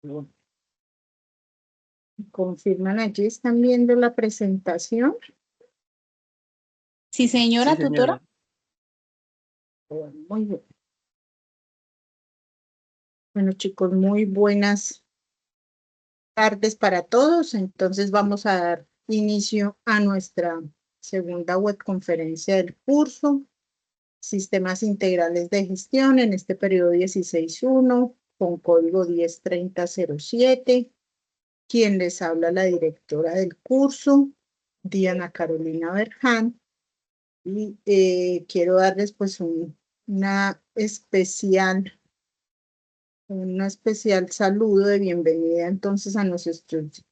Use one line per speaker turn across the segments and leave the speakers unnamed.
Bueno, confirman allí, están viendo la presentación.
Sí, señora
Sí,
tutora.
señora.
Bueno, muy bien. Bueno, chicos, muy buenas tardes para todos. Entonces vamos a dar inicio a nuestra segunda webconferencia del curso, Sistemas Integrales de Gestión, en este periodo 16.1, con código 103007. Quien les habla, la directora del curso, Diana Carolina Berján. Y quiero darles pues un especial saludo de bienvenida entonces a nuestros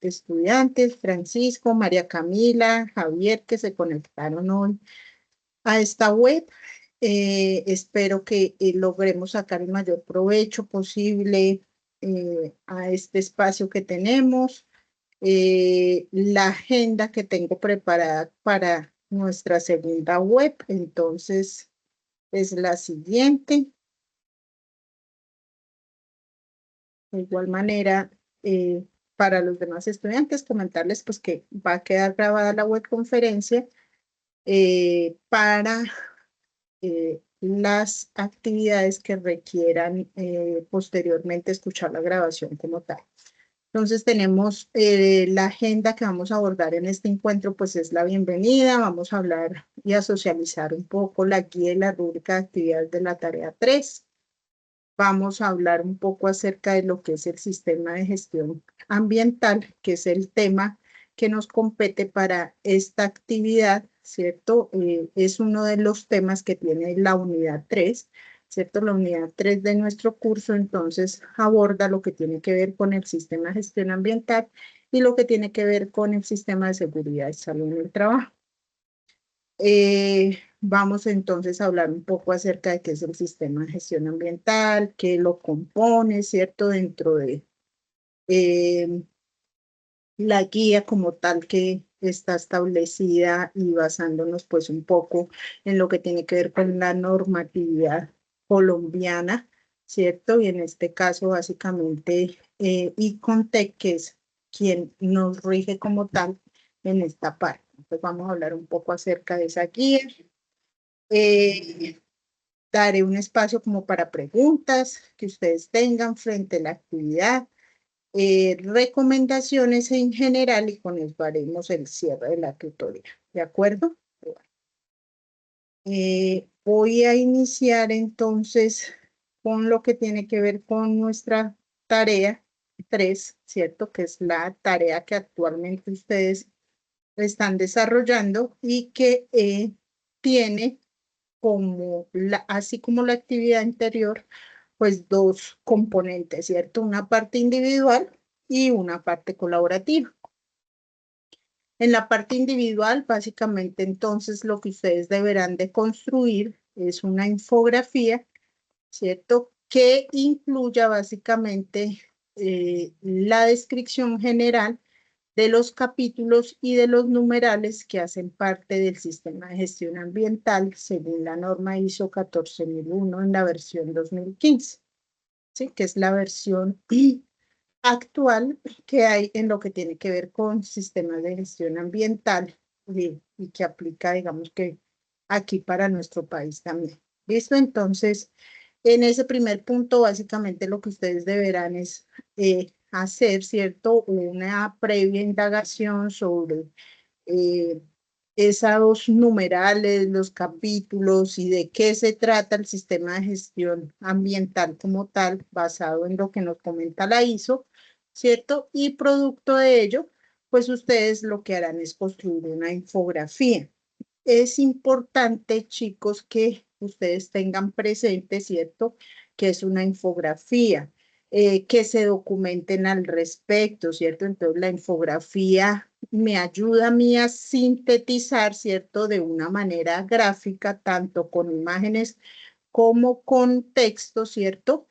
estudiantes, Francisco, María Camila, Javier, que se conectaron hoy a esta web. Espero que logremos sacar el mayor provecho posible a este espacio que tenemos. La agenda que tengo preparada para nuestra segunda web, entonces, es la siguiente. De igual manera, para los demás estudiantes, comentarles pues que va a quedar grabada la webconferencia para las actividades que requieran posteriormente escuchar la grabación como tal. Entonces tenemos la agenda que vamos a abordar en este encuentro, pues es la bienvenida. Vamos a hablar y a socializar un poco la guía y la rúbrica de actividades de la tarea 3. Vamos a hablar un poco acerca de lo que es el sistema de gestión ambiental, que es el tema que nos compete para esta actividad, ¿cierto? Es uno de los temas que tiene la unidad 3, ¿cierto? La unidad 3 de nuestro curso, entonces, aborda lo que tiene que ver con el sistema de gestión ambiental y lo que tiene que ver con el sistema de seguridad y salud en el trabajo. Vamos entonces a hablar un poco acerca de qué es el sistema de gestión ambiental, qué lo compone, ¿cierto? Dentro de la guía como tal que está establecida y basándonos pues un poco en lo que tiene que ver con la normatividad colombiana, ¿cierto? Y en este caso básicamente ICONTEC, que es quien nos rige como tal en esta parte. Entonces vamos a hablar un poco acerca de esa guía. Eh, Daré un espacio como para preguntas que ustedes tengan frente a la actividad, recomendaciones en general, y con eso haremos el cierre de la tutoría. ¿De acuerdo? Voy a iniciar entonces con lo que tiene que ver con nuestra tarea 3, ¿cierto? Que es la tarea que actualmente ustedes están desarrollando y que tiene así como la actividad anterior, pues dos componentes, ¿cierto? Una parte individual y una parte colaborativa. En la parte individual, básicamente, entonces, lo que ustedes deberán de construir es una infografía, ¿cierto? Que incluya básicamente la descripción general de los capítulos y de los numerales que hacen parte del sistema de gestión ambiental según la norma ISO 14001 en la versión 2015, ¿sí? Que es la versión actual que hay en lo que tiene que ver con sistemas de gestión ambiental y que aplica, digamos que aquí para nuestro país también. ¿Listo? Entonces, en ese primer punto, básicamente lo que ustedes deberán es hacer, ¿cierto? Una previa indagación sobre eh, esos numerales, los capítulos y de qué se trata el sistema de gestión ambiental como tal, basado en lo que nos comenta la ISO, ¿cierto? Y producto de ello, pues ustedes lo que harán es construir una infografía. Es importante, chicos, que ustedes tengan presente, ¿cierto? Que es una infografía, que se documenten al respecto, ¿cierto? Entonces, la infografía me ayuda a mí a sintetizar, ¿cierto? De una manera gráfica, tanto con imágenes como con texto, ¿cierto?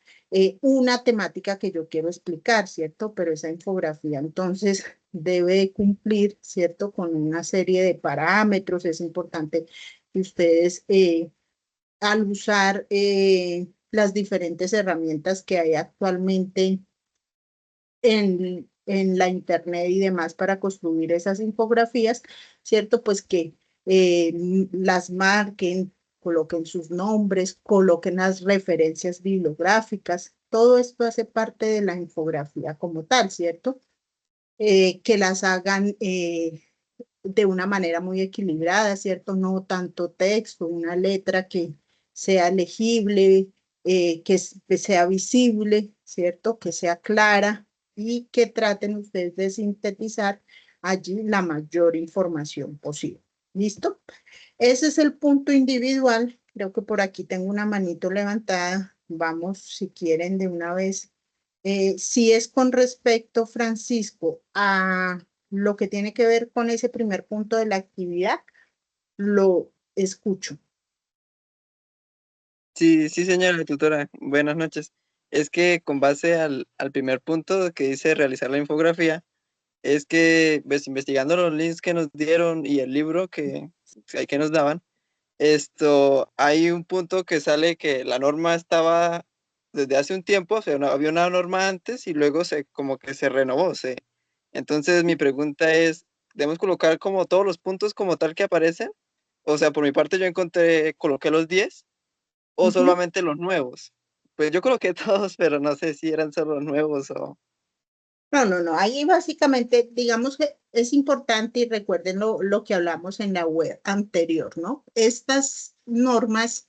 Una temática que yo quiero explicar, ¿cierto? Pero esa infografía entonces debe cumplir, ¿cierto? Con una serie de parámetros. Es importante que ustedes al usar las diferentes herramientas que hay actualmente en la internet y demás para construir esas infografías, ¿cierto? Pues que las marquen, coloquen sus nombres, coloquen las referencias bibliográficas. Todo esto hace parte de la infografía como tal, ¿cierto? Que las hagan de una manera muy equilibrada, ¿cierto? No tanto texto, una letra que sea legible, que sea visible, ¿cierto? Que sea clara y que traten ustedes de sintetizar allí la mayor información posible. ¿Listo? Ese es el punto individual. Creo que por aquí tengo una manito levantada. Vamos, si quieren, de una vez. Si es con respecto, Francisco, a lo que tiene que ver con ese primer punto de la actividad, lo escucho.
Sí, sí, señora tutora, buenas noches. Es que con base al primer punto que dice realizar la infografía, es que pues, investigando los links que nos dieron y el libro que nos daban, hay un punto que sale que la norma estaba desde hace un tiempo, o sea, había una norma antes y luego como que se renovó, ¿sí? Entonces mi pregunta es, ¿debemos colocar como todos los puntos como tal que aparecen? O sea, por mi parte yo coloqué los 10 o
Ujú.
solamente los nuevos. Pues yo coloqué todos, pero no sé si eran solo los nuevos o...
No, no, no. Ahí básicamente, digamos que es importante y recuerden lo que hablamos en la web anterior, ¿no? Estas normas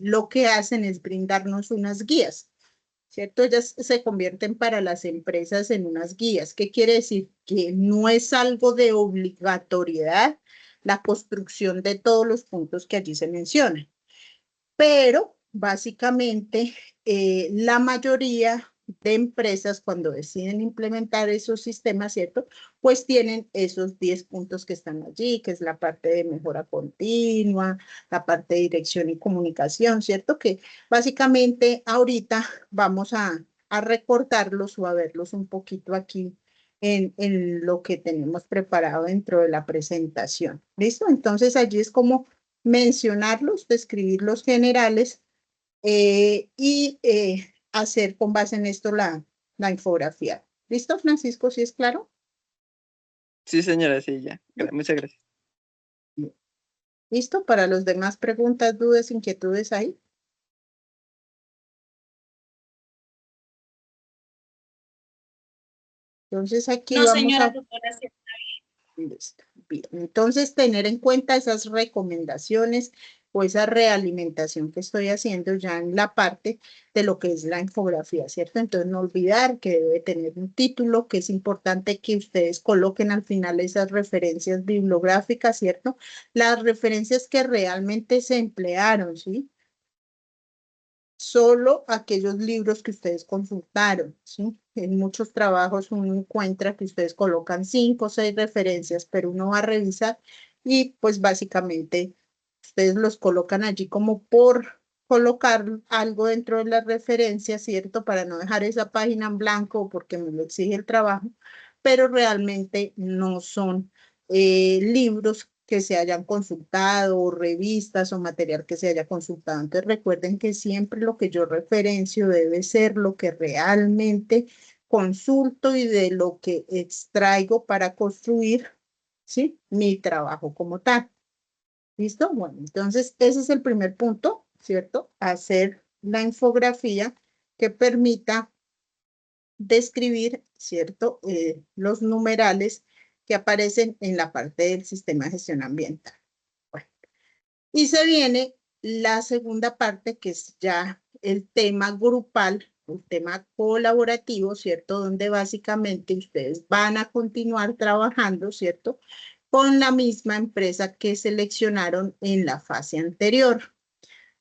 lo que hacen es brindarnos unas guías, ¿cierto? Ellas se convierten para las empresas en unas guías. ¿Qué quiere decir? Que no es algo de obligatoriedad la construcción de todos los puntos que allí se mencionan, pero básicamente la mayoría de empresas cuando deciden implementar esos sistemas, ¿cierto? Pues tienen esos 10 puntos que están allí, que es la parte de mejora continua, la parte de dirección y comunicación, ¿cierto? Que básicamente ahorita vamos a recortarlos o a verlos un poquito aquí en lo que tenemos preparado dentro de la presentación. ¿Listo? Entonces allí es como mencionarlos, describir los generales y hacer con base en esto la infografía. ¿Listo, Francisco? ¿Sí es claro?
Sí, señora, sí, ya. Muchas gracias.
¿Listo? Para los demás preguntas, dudas, inquietudes ahí. Entonces aquí
No,
vamos
señora
a...
doctora, sí.
Listo. Bien. Entonces, tener en cuenta esas recomendaciones o esa realimentación que estoy haciendo ya en la parte de lo que es la infografía, ¿cierto? Entonces, no olvidar que debe tener un título, que es importante que ustedes coloquen al final esas referencias bibliográficas, ¿cierto? Las referencias que realmente se emplearon, ¿sí? Solo aquellos libros que ustedes consultaron, ¿sí? En muchos trabajos uno encuentra que ustedes colocan 5 o 6 referencias, pero uno va a revisar y pues básicamente ustedes los colocan allí como por colocar algo dentro de las referencias, ¿cierto? Para no dejar esa página en blanco porque me lo exige el trabajo, pero realmente no son libros que se hayan consultado, o revistas o material que se haya consultado. Entonces recuerden que siempre lo que yo referencio debe ser lo que realmente consulto y de lo que extraigo para construir, ¿sí? Mi trabajo como tal. ¿Listo? Bueno, entonces ese es el primer punto, ¿cierto? Hacer la infografía que permita describir, ¿cierto? Los numerales que aparecen en la parte del sistema de gestión ambiental. Bueno, y se viene la segunda parte, que es ya el tema grupal, el tema colaborativo, ¿cierto? Donde básicamente ustedes van a continuar trabajando, ¿cierto? Con la misma empresa que seleccionaron en la fase anterior.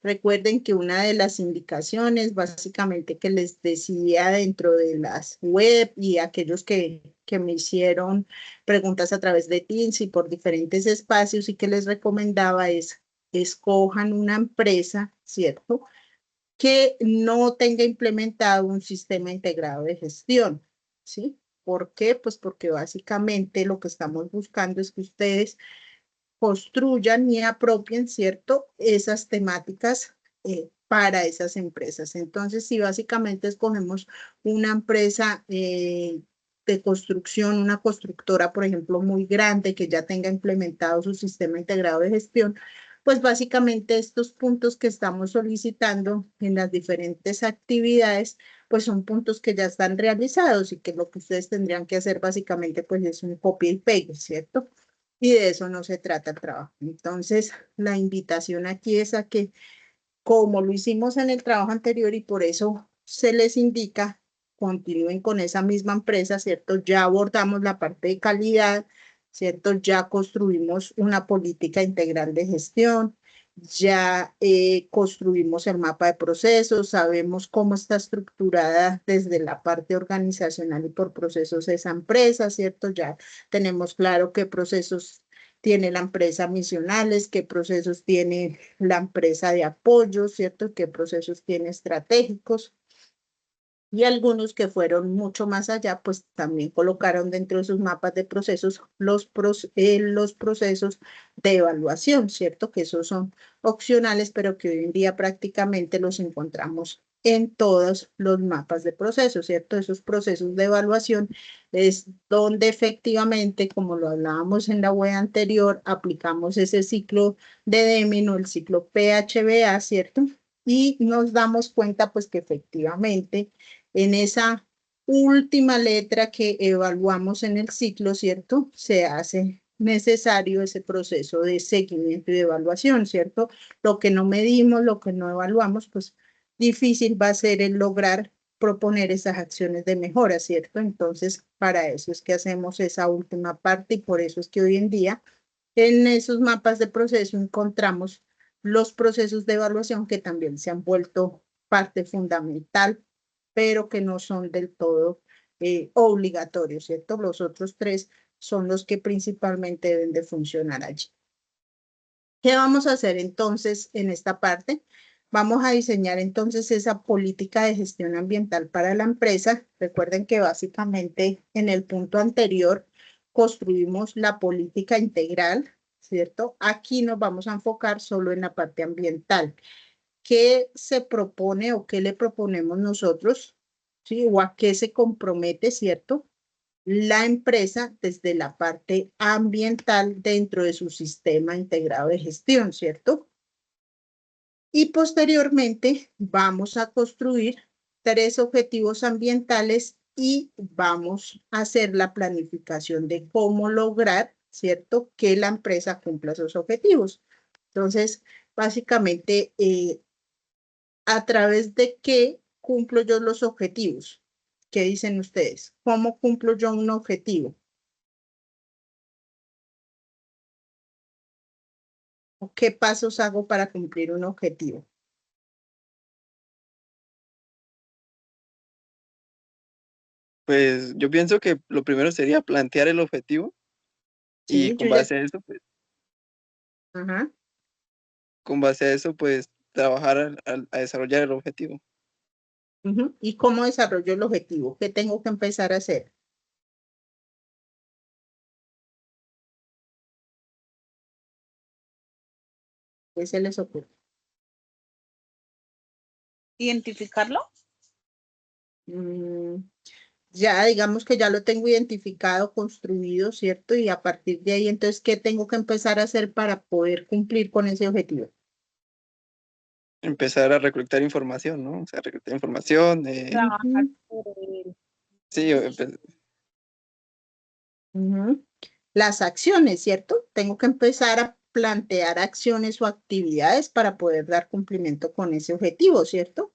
Recuerden que una de las indicaciones, básicamente que les decía dentro de las web y aquellos que me hicieron preguntas a través de Teams y por diferentes espacios y que les recomendaba es, escojan una empresa, ¿cierto? Que no tenga implementado un sistema integrado de gestión, ¿sí? ¿Por qué? Pues porque básicamente lo que estamos buscando es que ustedes construyan y apropien, ¿cierto? Esas temáticas para esas empresas. Entonces, si básicamente escogemos una empresa de construcción, una constructora, por ejemplo, muy grande que ya tenga implementado su sistema integrado de gestión, pues básicamente estos puntos que estamos solicitando en las diferentes actividades, pues son puntos que ya están realizados y que lo que ustedes tendrían que hacer básicamente pues es un copia y pegue, ¿cierto? Y de eso no se trata el trabajo. Entonces, la invitación aquí es a que, como lo hicimos en el trabajo anterior y por eso se les indica, continúen con esa misma empresa, ¿cierto? Ya abordamos la parte de calidad, ¿cierto? Ya construimos una política integral de gestión, ya construimos el mapa de procesos, sabemos cómo está estructurada desde la parte organizacional y por procesos esa empresa, ¿cierto? Ya tenemos claro qué procesos tiene la empresa misionales, qué procesos tiene la empresa de apoyo, ¿cierto? ¿Qué procesos tiene estratégicos? Y algunos que fueron mucho más allá, pues también colocaron dentro de sus mapas de procesos los procesos de evaluación, ¿cierto? Que esos son opcionales, pero que hoy en día prácticamente los encontramos en todos los mapas de procesos, ¿cierto? Esos procesos de evaluación es donde efectivamente, como lo hablábamos en la web anterior, aplicamos ese ciclo de Deming o el ciclo PHBA, ¿cierto? Y nos damos cuenta, pues, que efectivamente en esa última letra que evaluamos en el ciclo, ¿cierto? Se hace necesario ese proceso de seguimiento y de evaluación, ¿cierto? Lo que no medimos, lo que no evaluamos, pues difícil va a ser el lograr proponer esas acciones de mejora, ¿cierto? Entonces, para eso es que hacemos esa última parte y por eso es que hoy en día en esos mapas de proceso encontramos los procesos de evaluación que también se han vuelto parte fundamental, pero que no son del todo obligatorios, ¿cierto? Los otros tres son los que principalmente deben de funcionar allí. ¿Qué vamos a hacer entonces en esta parte? Vamos a diseñar entonces esa política de gestión ambiental para la empresa. Recuerden que básicamente en el punto anterior construimos la política integral, ¿cierto? Aquí nos vamos a enfocar solo en la parte ambiental. ¿Qué se propone o qué le proponemos nosotros? ¿Sí? O a qué se compromete, ¿cierto? La empresa desde la parte ambiental dentro de su sistema integrado de gestión, ¿cierto? Y posteriormente vamos a construir tres objetivos ambientales y vamos a hacer la planificación de cómo lograr, ¿cierto?, que la empresa cumpla esos objetivos. Entonces, básicamente, ¿a través de qué cumplo yo los objetivos? ¿Qué dicen ustedes? ¿Cómo cumplo yo un objetivo? ¿O qué pasos hago para cumplir un objetivo?
Pues yo pienso que lo primero sería plantear el objetivo y
Sí, yo ya. Ajá.
con base a eso, pues trabajar a desarrollar el objetivo.
¿Y cómo desarrollo el objetivo? ¿Qué tengo que empezar a hacer? ¿Qué se les ocurre?
¿Identificarlo?
Mm, ya digamos que ya lo tengo identificado, construido, ¿cierto? Y a partir de ahí, entonces, ¿qué tengo que empezar a hacer para poder cumplir con ese objetivo?
Empezar a recolectar información, ¿no? O sea, recolectar información,
Trabajar
Ujú,
sobre él.
sí,
ujú. Las acciones, ¿cierto? Tengo que empezar a plantear acciones o actividades para poder dar cumplimiento con ese objetivo, ¿cierto?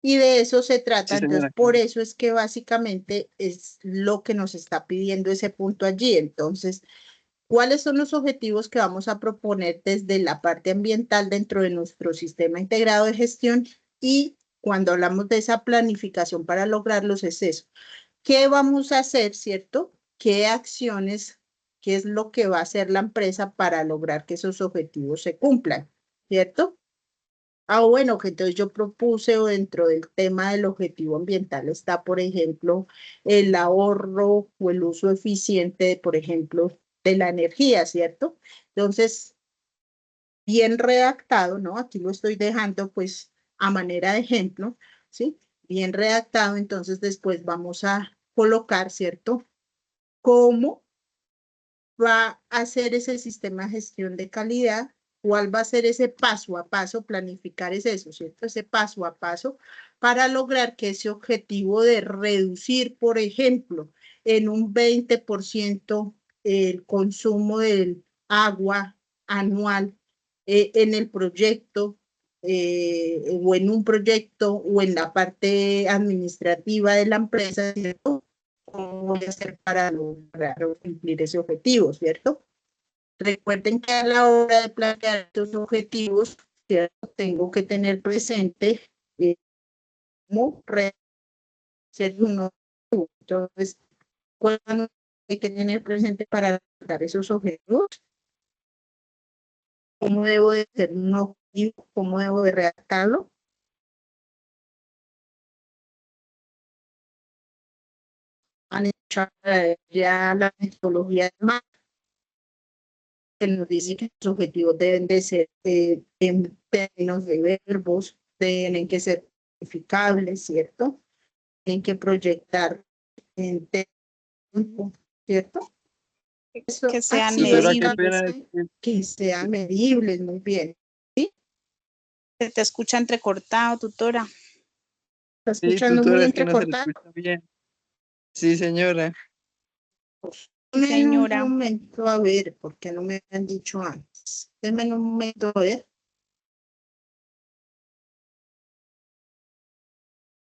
Y de eso se trata.
sí,
Entonces,
señora.
por eso es que básicamente es lo que nos está pidiendo ese punto allí. Entonces, ¿cuáles son los objetivos que vamos a proponer desde la parte ambiental dentro de nuestro sistema integrado de gestión? Y cuando hablamos de esa planificación para lograrlos, es eso. ¿Qué vamos a hacer, cierto? ¿Qué acciones, qué es lo que va a hacer la empresa para lograr que esos objetivos se cumplan, cierto? Ah, bueno, que entonces yo propuse o dentro del tema del objetivo ambiental está, por ejemplo, el ahorro o el uso eficiente, por ejemplo, de la energía, ¿cierto? Entonces, bien redactado, ¿no? Aquí lo estoy dejando, pues, a manera de ejemplo, ¿sí? Bien redactado, entonces después vamos a colocar, ¿cierto? Cómo va a ser ese sistema de gestión de calidad, cuál va a ser ese paso a paso, planificar es eso, ¿cierto? Ese paso a paso para lograr que ese objetivo de reducir, por ejemplo, en un 20% el consumo del agua anual en el proyecto o en un proyecto o en la parte administrativa de la empresa, ¿cierto? ¿Cómo voy a hacer para lograr o cumplir ese objetivo, ¿cierto? Recuerden que a la hora de plantear estos objetivos, ¿cierto? Tengo que tener presente cómo ser uno. Entonces, ¿cuál hay que tener presente para lograr esos objetivos? ¿Cómo debo de ser un objetivo? ¿Cómo debo de redactarlo? Han hecho ya la metodología de MAP, que nos dice que los objetivos deben de ser en términos de verbos, tienen que ser verificables, ¿cierto? Tienen que proyectar en tiempo, ¿cierto? Eso,
Que sean
así
Tutora, qué
medibles.
pena
básicamente, que sean medibles, muy bien.
Se te escucha entrecortado, tutora.
¿Está
sí,
escuchando muy
tutora, es que no se le
entrecortado?
escucha bien. Sí, señora.
En un
Señora.
momento, a ver, ¿por qué no me han dicho antes? Denme un momento, a ver.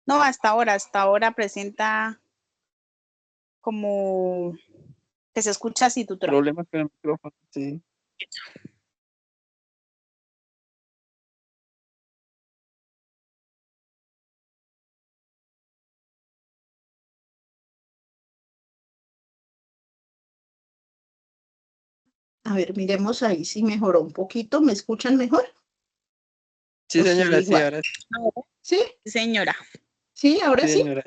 No, hasta ahora presenta como que se escucha así, tutora.
Problemas con el micrófono, sí.
A ver, miremos ahí si mejoró un poquito. ¿Me escuchan mejor?
Sí,
¿O sigue
señora, sí,
igual?
ahora
¿Sí?
Señora.
¿Sí? ¿Ahora
sí,
sí?
señora.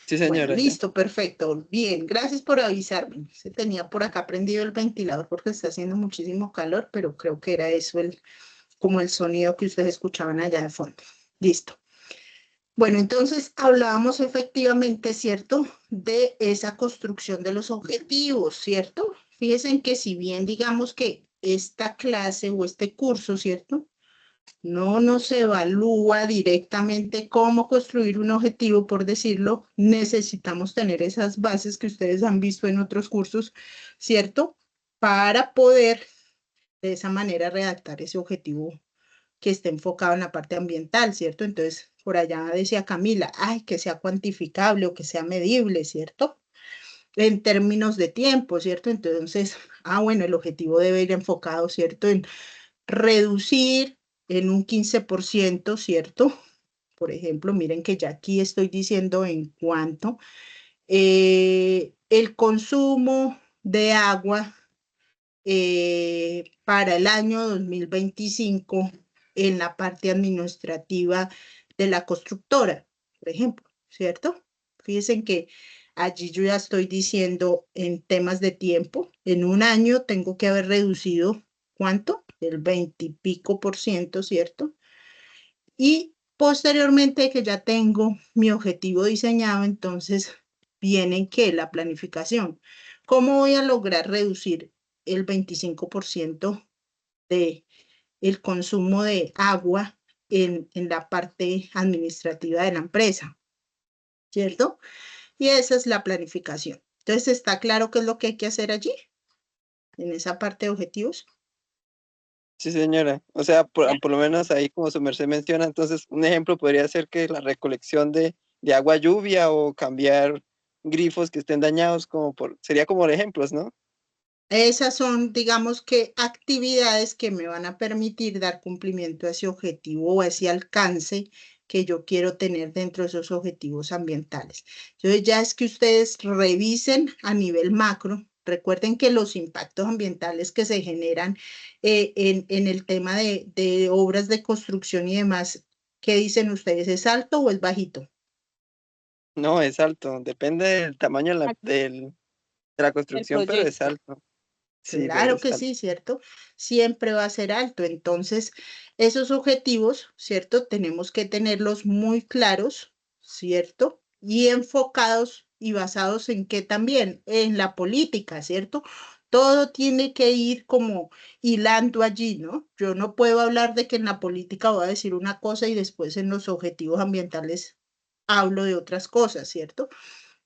Sí,
Bueno,
señora, ya.
listo, perfecto. Bien, gracias por avisarme. Se tenía por acá prendido el ventilador porque está haciendo muchísimo calor, pero creo que era eso como el sonido que ustedes escuchaban allá de fondo. Listo. Bueno, entonces hablábamos efectivamente, ¿cierto? De esa construcción de los objetivos, ¿cierto? Fíjense que si bien digamos que esta clase o este curso, ¿cierto? No nos evalúa directamente cómo construir un objetivo, por decirlo, necesitamos tener esas bases que ustedes han visto en otros cursos, ¿cierto? Para poder de esa manera redactar ese objetivo que esté enfocado en la parte ambiental, ¿cierto? Entonces, por allá decía Camila, ay, que sea cuantificable o que sea medible, ¿cierto? En términos de tiempo, ¿cierto? Entonces, bueno, el objetivo debe ir enfocado, ¿cierto? En reducir en un 15%, ¿cierto? Por ejemplo, miren que ya aquí estoy diciendo en cuánto el consumo de agua para el año 2025 en la parte administrativa de la constructora, por ejemplo, ¿cierto? Fíjense que allí yo ya estoy diciendo en temas de tiempo, en un año tengo que haber reducido, ¿cuánto? El 20 y pico por ciento, ¿cierto? Y posteriormente que ya tengo mi objetivo diseñado, entonces viene que la planificación. ¿Cómo voy a lograr reducir el 25% de el consumo de agua en la parte administrativa de la empresa? ¿Cierto? Y esa es la planificación. Entonces, ¿está claro qué es lo que hay que hacer allí? En esa parte de objetivos.
Sí, señora. O sea, por lo menos ahí, como su merced menciona, entonces un ejemplo podría ser que la recolección de agua lluvia o cambiar grifos que estén dañados, sería como ejemplos, ¿no?
Esas son, digamos que, actividades que me van a permitir dar cumplimiento a ese objetivo o a ese alcance que yo quiero tener dentro de esos objetivos ambientales. Entonces, ya es que ustedes revisen a nivel macro. Recuerden que los impactos ambientales que se generan en el tema de obras de construcción y demás, ¿qué dicen ustedes? ¿Es alto o es bajito?
No, es alto. Depende del tamaño de la construcción, pero es
proyecto.
alto. Sí, pero
Claro
es
que sí, ¿cierto? Siempre va a ser alto. Entonces, esos objetivos, ¿cierto? Tenemos que tenerlos muy claros, ¿cierto? Y enfocados y basados en qué también, en la política, ¿cierto? Todo tiene que ir como hilando allí, ¿no? Yo no puedo hablar de que en la política voy a decir una cosa y después en los objetivos ambientales hablo de otras cosas, ¿cierto?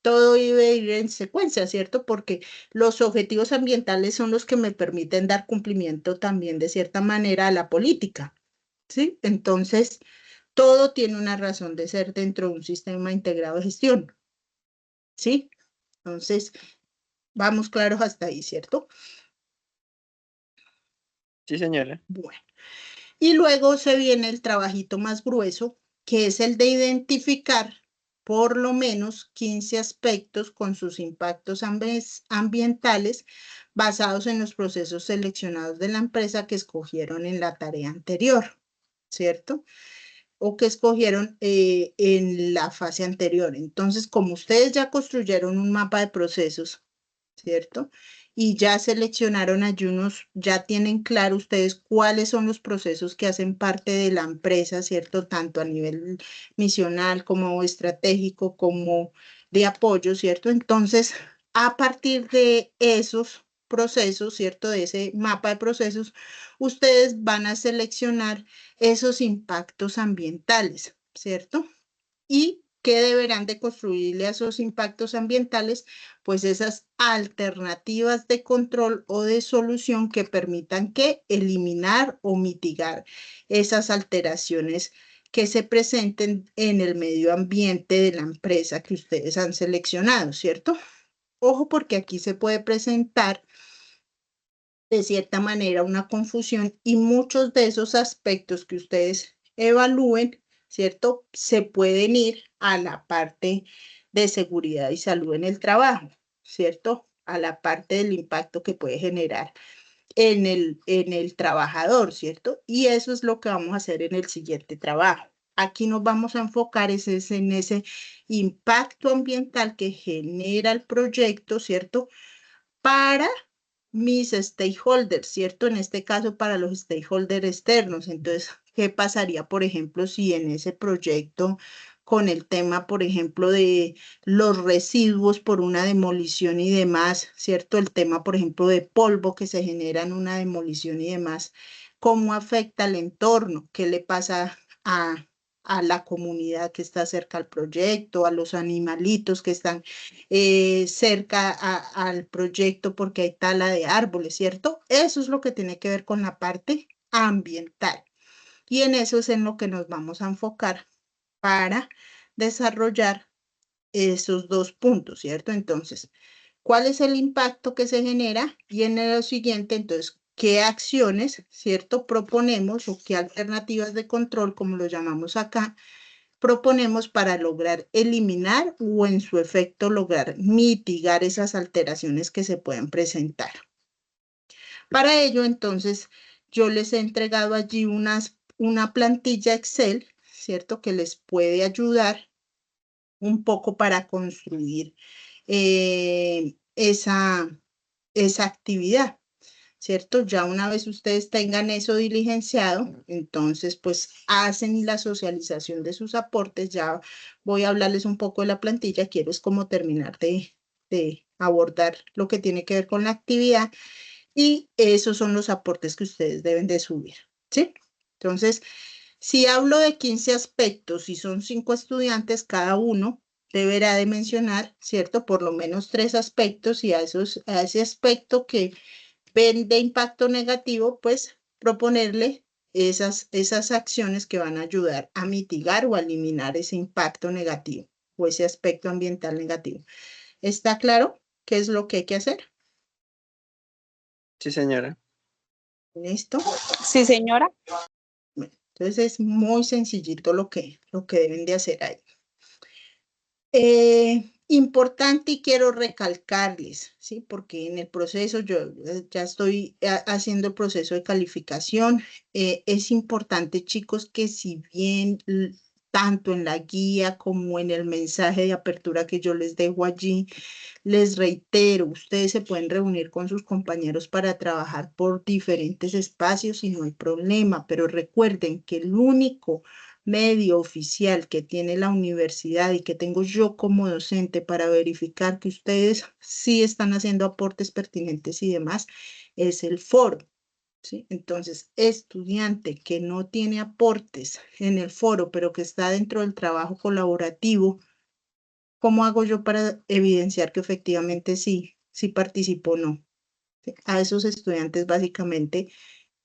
Todo debe ir en secuencia, ¿cierto? Porque los objetivos ambientales son los que me permiten dar cumplimiento también de cierta manera a la política, ¿sí? Entonces, todo tiene una razón de ser dentro de un sistema integrado de gestión, ¿sí? Entonces, vamos claros hasta ahí, ¿cierto?
Sí, señora.
Bueno, y luego se viene el trabajito más grueso, que es el de identificar por lo menos 15 aspectos con sus impactos ambientales basados en los procesos seleccionados de la empresa que escogieron en la tarea anterior, ¿cierto? O que escogieron en la fase anterior. Entonces, como ustedes ya construyeron un mapa de procesos, ¿cierto? Y ya seleccionaron ayunos, ya tienen claro ustedes cuáles son los procesos que hacen parte de la empresa, ¿cierto? Tanto a nivel misional como estratégico, como de apoyo, ¿cierto? Entonces, a partir de esos procesos, ¿cierto? De ese mapa de procesos, ustedes van a seleccionar esos impactos ambientales, ¿cierto? ¿Y qué deberán de construirle a esos impactos ambientales? Pues esas alternativas de control o de solución que permitan que eliminar o mitigar esas alteraciones que se presenten en el medio ambiente de la empresa que ustedes han seleccionado, ¿cierto? Ojo, porque aquí se puede presentar de cierta manera una confusión y muchos de esos aspectos que ustedes evalúen, ¿cierto? Se pueden ir a la parte de seguridad y salud en el trabajo, ¿cierto? A la parte del impacto que puede generar en el trabajador, ¿cierto? Y eso es lo que vamos a hacer en el siguiente trabajo. Aquí nos vamos a enfocar en ese impacto ambiental que genera el proyecto, ¿cierto? Para mis stakeholders, ¿cierto? En este caso, para los stakeholders externos. Entonces, ¿qué pasaría, por ejemplo, si en ese proyecto, con el tema, por ejemplo, de los residuos por una demolición y demás, ¿cierto? El tema, por ejemplo, de polvo que se genera en una demolición y demás, ¿cómo afecta al entorno? ¿Qué le pasa a la comunidad que está cerca al proyecto, a los animalitos que están cerca al proyecto porque hay tala de árboles, ¿cierto? Eso es lo que tiene que ver con la parte ambiental. Y en eso es en lo que nos vamos a enfocar para desarrollar esos dos puntos, ¿cierto? Entonces, ¿cuál es el impacto que se genera? Y en lo siguiente, entonces, ¿qué acciones, ¿cierto? Proponemos o qué alternativas de control, como lo llamamos acá, proponemos para lograr eliminar o en su efecto lograr mitigar esas alteraciones que se pueden presentar. Para ello, entonces, yo les he entregado allí una plantilla Excel, ¿cierto? Que les puede ayudar un poco para construir esa actividad. ¿Cierto? Ya una vez ustedes tengan eso diligenciado, entonces pues hacen la socialización de sus aportes. Ya voy a hablarles un poco de la plantilla, quiero es como terminar de abordar lo que tiene que ver con la actividad y esos son los aportes que ustedes deben de subir, ¿sí? Entonces, si hablo de 15 aspectos y son 5 estudiantes, cada uno deberá de mencionar, ¿cierto? Por lo menos 3 aspectos y a ese aspecto que ven de impacto negativo, pues proponerle esas acciones que van a ayudar a mitigar o a eliminar ese impacto negativo o ese aspecto ambiental negativo. ¿Está claro qué es lo que hay que hacer?
Sí, señora.
¿Listo?
Sí, señora.
Bueno, entonces es muy sencillito lo que deben de hacer ahí. Importante y quiero recalcarles, ¿sí? Porque en el proceso yo ya estoy haciendo el proceso de calificación. Es importante, chicos, que si bien tanto en la guía como en el mensaje de apertura que yo les dejo allí. Les reitero, ustedes se pueden reunir con sus compañeros para trabajar por diferentes espacios y no hay problema, pero recuerden que el único medio oficial que tiene la universidad y que tengo yo como docente para verificar que ustedes sí están haciendo aportes pertinentes y demás es el foro. ¿Sí? Entonces, estudiante que no tiene aportes en el foro, pero que está dentro del trabajo colaborativo, ¿cómo hago yo para evidenciar que efectivamente sí participó o no? ¿Sí? A esos estudiantes básicamente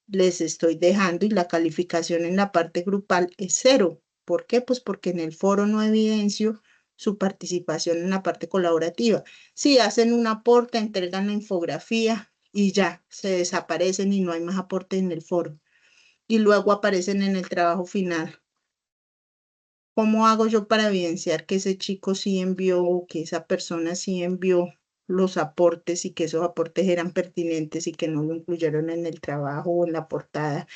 les estoy dejando y la calificación en la parte grupal es 0. ¿Por qué? Pues porque en el foro no evidencio su participación en la parte colaborativa. Si hacen un aporte, entregan la infografía y ya, se desaparecen y no hay más aporte en el foro. Y luego aparecen en el trabajo final. ¿Cómo hago yo para evidenciar que ese chico sí envió o que esa persona sí envió los aportes y que esos aportes eran pertinentes y que no lo incluyeron en el trabajo o en la portada?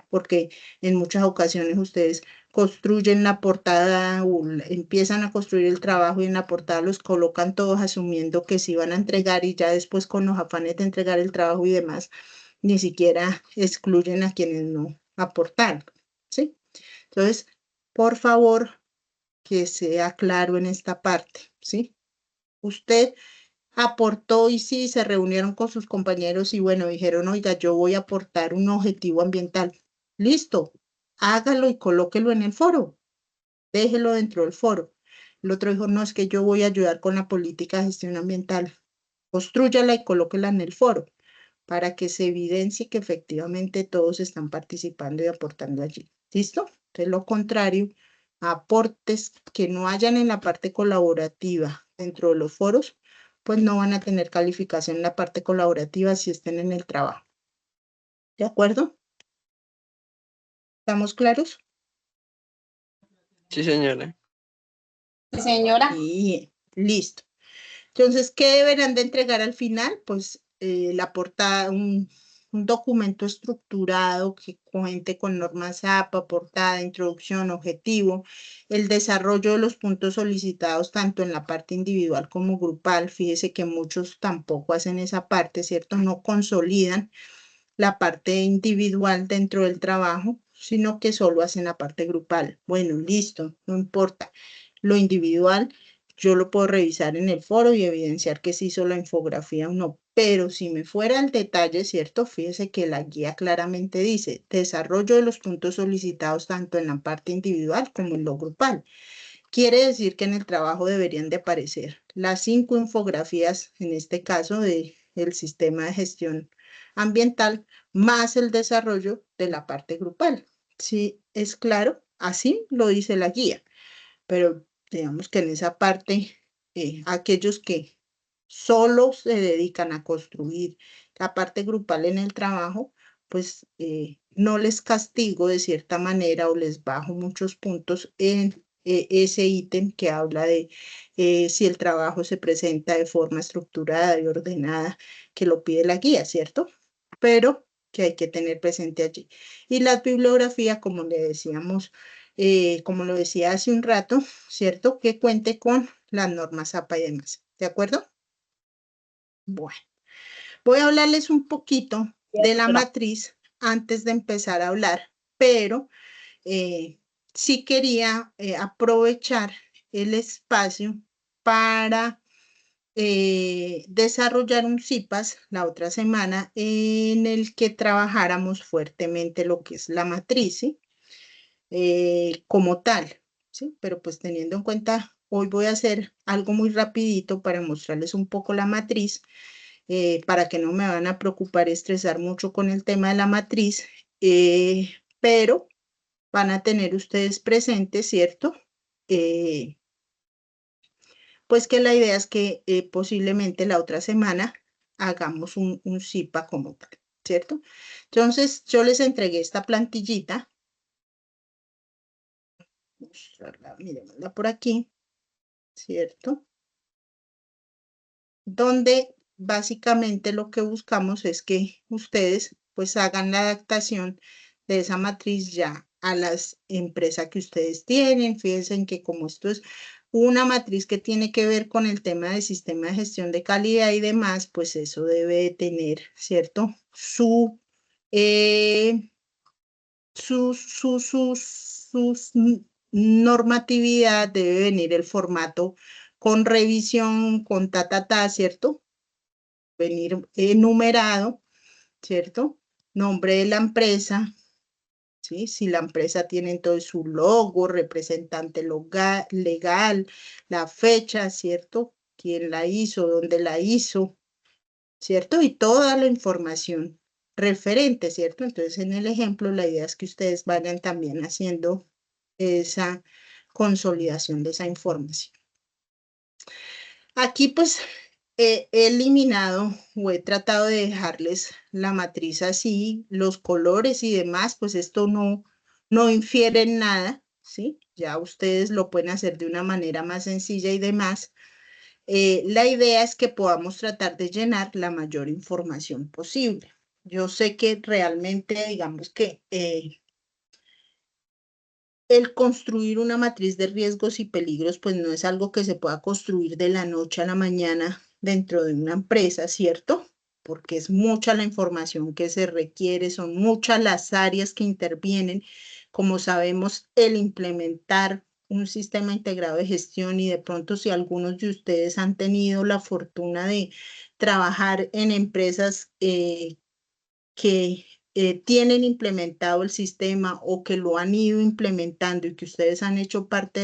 Porque en muchas ocasiones ustedes construyen la portada o empiezan a construir el trabajo y en la portada los colocan todos asumiendo que sí van a entregar y ya después con los afanes de entregar el trabajo y demás, ni siquiera excluyen a quienes no aportaron, ¿sí? Entonces, por favor, que sea claro en esta parte, ¿sí? Usted aportó y sí, se reunieron con sus compañeros y bueno, dijeron, oiga, yo voy a aportar un objetivo ambiental. Listo, hágalo y colóquelo en el foro, déjelo dentro del foro. El otro dijo, no, es que yo voy a ayudar con la política de gestión ambiental. Constrúyala y colóquela en el foro para que se evidencie que efectivamente todos están participando y aportando allí. ¿Listo? De lo contrario, aportes que no hayan en la parte colaborativa dentro de los foros, pues no van a tener calificación en la parte colaborativa si estén en el trabajo. ¿De acuerdo? ¿Estamos claros?
Sí, señora.
Sí, señora.
Bien, listo. Entonces, ¿qué deberán de entregar al final? Pues la portada, un documento estructurado que cuente con normas APA, portada, introducción, objetivo, el desarrollo de los puntos solicitados tanto en la parte individual como grupal. Fíjese que muchos tampoco hacen esa parte, ¿cierto? No consolidan la parte individual dentro del trabajo, sino que solo hacen la parte grupal. Bueno, listo, no importa. Lo individual yo lo puedo revisar en el foro y evidenciar que se hizo la infografía o no. Pero si me fuera al detalle, ¿cierto? Fíjese que la guía claramente dice desarrollo de los puntos solicitados tanto en la parte individual como en lo grupal. Quiere decir que en el trabajo deberían de aparecer las 5 infografías, en este caso del sistema de gestión ambiental, más el desarrollo de la parte grupal. Sí, es claro, así lo dice la guía, pero digamos que en esa parte, aquellos que solo se dedican a construir la parte grupal en el trabajo, pues no les castigo de cierta manera o les bajo muchos puntos en ese ítem que habla de si el trabajo se presenta de forma estructurada y ordenada, que lo pide la guía, ¿cierto? Pero que hay que tener presente allí. Y la bibliografía, como le decíamos, como lo decía hace un rato, ¿cierto? Que cuente con las normas APA y demás. ¿De acuerdo? Bueno, voy a hablarles un poquito de la matriz antes de empezar a hablar, pero sí quería aprovechar el espacio para desarrollar un CIPAS la otra semana en el que trabajáramos fuertemente lo que es la matriz, ¿sí? Como tal, ¿sí? Pero pues teniendo en cuenta, hoy voy a hacer algo muy rapidito para mostrarles un poco la matriz, para que no me van a preocupar, estresar mucho con el tema de la matriz, pero van a tener ustedes presentes, ¿cierto? Pues que la idea es que posiblemente la otra semana hagamos un CIPA como tal, ¿cierto? Entonces, yo les entregué esta plantillita. Mostrarla, miremosla por aquí, ¿cierto? Donde básicamente lo que buscamos es que ustedes pues hagan la adaptación de esa matriz ya a las empresas que ustedes tienen. Fíjense en que como esto es una matriz que tiene que ver con el tema de sistema de gestión de calidad y demás, pues eso debe tener, ¿cierto? Eh, sus normatividad debe venir el formato con revisión, con ¿cierto? Venir enumerado, ¿cierto? Nombre de la empresa, ¿sí? Si la empresa tiene entonces su logo, representante legal, la fecha, ¿cierto? ¿Quién la hizo? ¿Dónde la hizo? ¿Cierto? Y toda la información referente, ¿cierto? Entonces, en el ejemplo, la idea es que ustedes vayan también haciendo esa consolidación de esa información. Aquí, pues, he eliminado o he tratado de dejarles la matriz así, los colores y demás, pues esto no infiere en nada, ¿sí? Ya ustedes lo pueden hacer de una manera más sencilla y demás. La idea es que podamos tratar de llenar la mayor información posible. Yo sé que realmente, digamos que el construir una matriz de riesgos y peligros, pues no es algo que se pueda construir de la noche a la mañana dentro de una empresa, ¿cierto? Porque es mucha la información que se requiere, son muchas las áreas que intervienen. Como sabemos, el implementar un sistema integrado de gestión y de pronto si algunos de ustedes han tenido la fortuna de trabajar en empresas que tienen implementado el sistema o que lo han ido implementando y que ustedes han hecho parte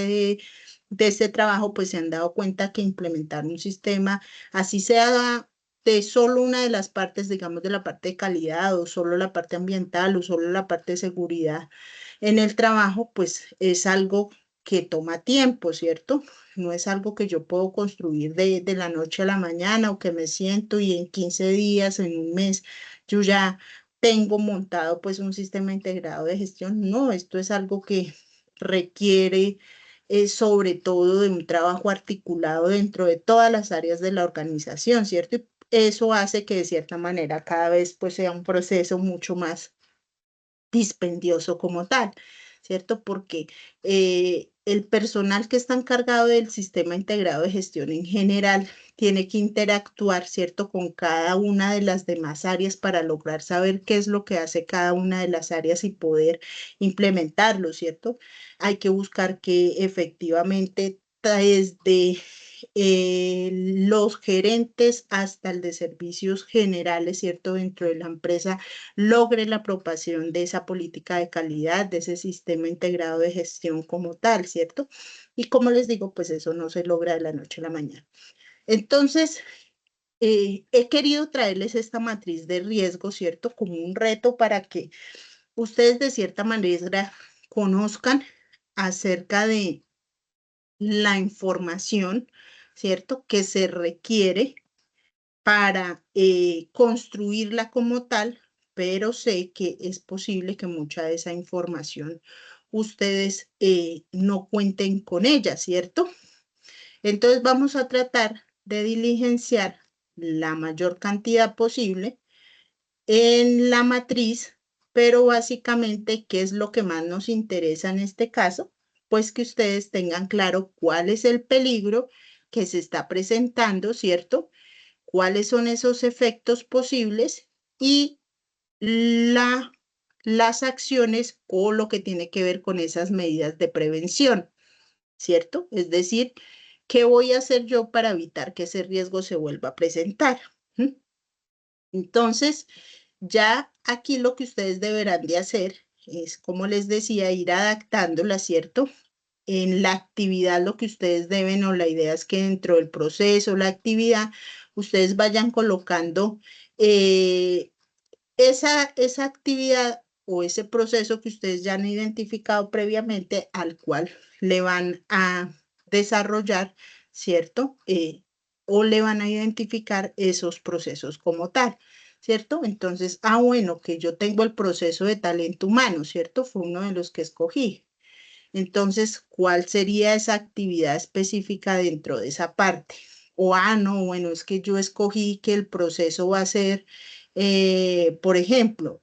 de este trabajo, pues se han dado cuenta que implementar un sistema, así sea de solo una de las partes, digamos, de la parte de calidad o solo la parte ambiental o solo la parte de seguridad en el trabajo, pues es algo que toma tiempo, ¿cierto? No es algo que yo puedo construir de la noche a la mañana o que me siento y en 15 días, en un mes, yo ya tengo montado pues un sistema integrado de gestión. No, esto es algo que requiere sobre todo de un trabajo articulado dentro de todas las áreas de la organización, ¿cierto? Y eso hace que de cierta manera cada vez pues sea un proceso mucho más dispendioso como tal, ¿cierto? Porque el personal que está encargado del sistema integrado de gestión en general tiene que interactuar, ¿cierto? Con cada una de las demás áreas para lograr saber qué es lo que hace cada una de las áreas y poder implementarlo, ¿cierto? Hay que buscar que efectivamente desde los gerentes hasta el de servicios generales, ¿cierto? Dentro de la empresa logre la aprobación de esa política de calidad, de ese sistema integrado de gestión como tal, ¿cierto? Y como les digo, pues eso no se logra de la noche a la mañana. Entonces, he querido traerles esta matriz de riesgo, ¿cierto? Como un reto para que ustedes de cierta manera conozcan acerca de la información, ¿cierto? Que se requiere para construirla como tal, pero sé que es posible que mucha de esa información ustedes no cuenten con ella, ¿cierto? Entonces vamos a tratar de diligenciar la mayor cantidad posible en la matriz, pero básicamente, ¿qué es lo que más nos interesa en este caso? Pues que ustedes tengan claro cuál es el peligro que se está presentando, ¿cierto? Cuáles son esos efectos posibles y la, las acciones o lo que tiene que ver con esas medidas de prevención, ¿cierto? Es decir, ¿qué voy a hacer yo para evitar que ese riesgo se vuelva a presentar? ¿Mm? Entonces, ya aquí lo que ustedes deberán de hacer es, como les decía, ir adaptándola, ¿cierto? En la actividad lo que ustedes deben o la idea es que dentro del proceso, la actividad, ustedes vayan colocando eh, esa actividad o ese proceso que ustedes ya han identificado previamente al cual le van a desarrollar, ¿cierto? O le van a identificar esos procesos como tal. ¿Cierto? Entonces, bueno, que yo tengo el proceso de talento humano, ¿cierto? Fue uno de los que escogí. Entonces, ¿cuál sería esa actividad específica dentro de esa parte? O, no, bueno, es que yo escogí que el proceso va a ser, por ejemplo,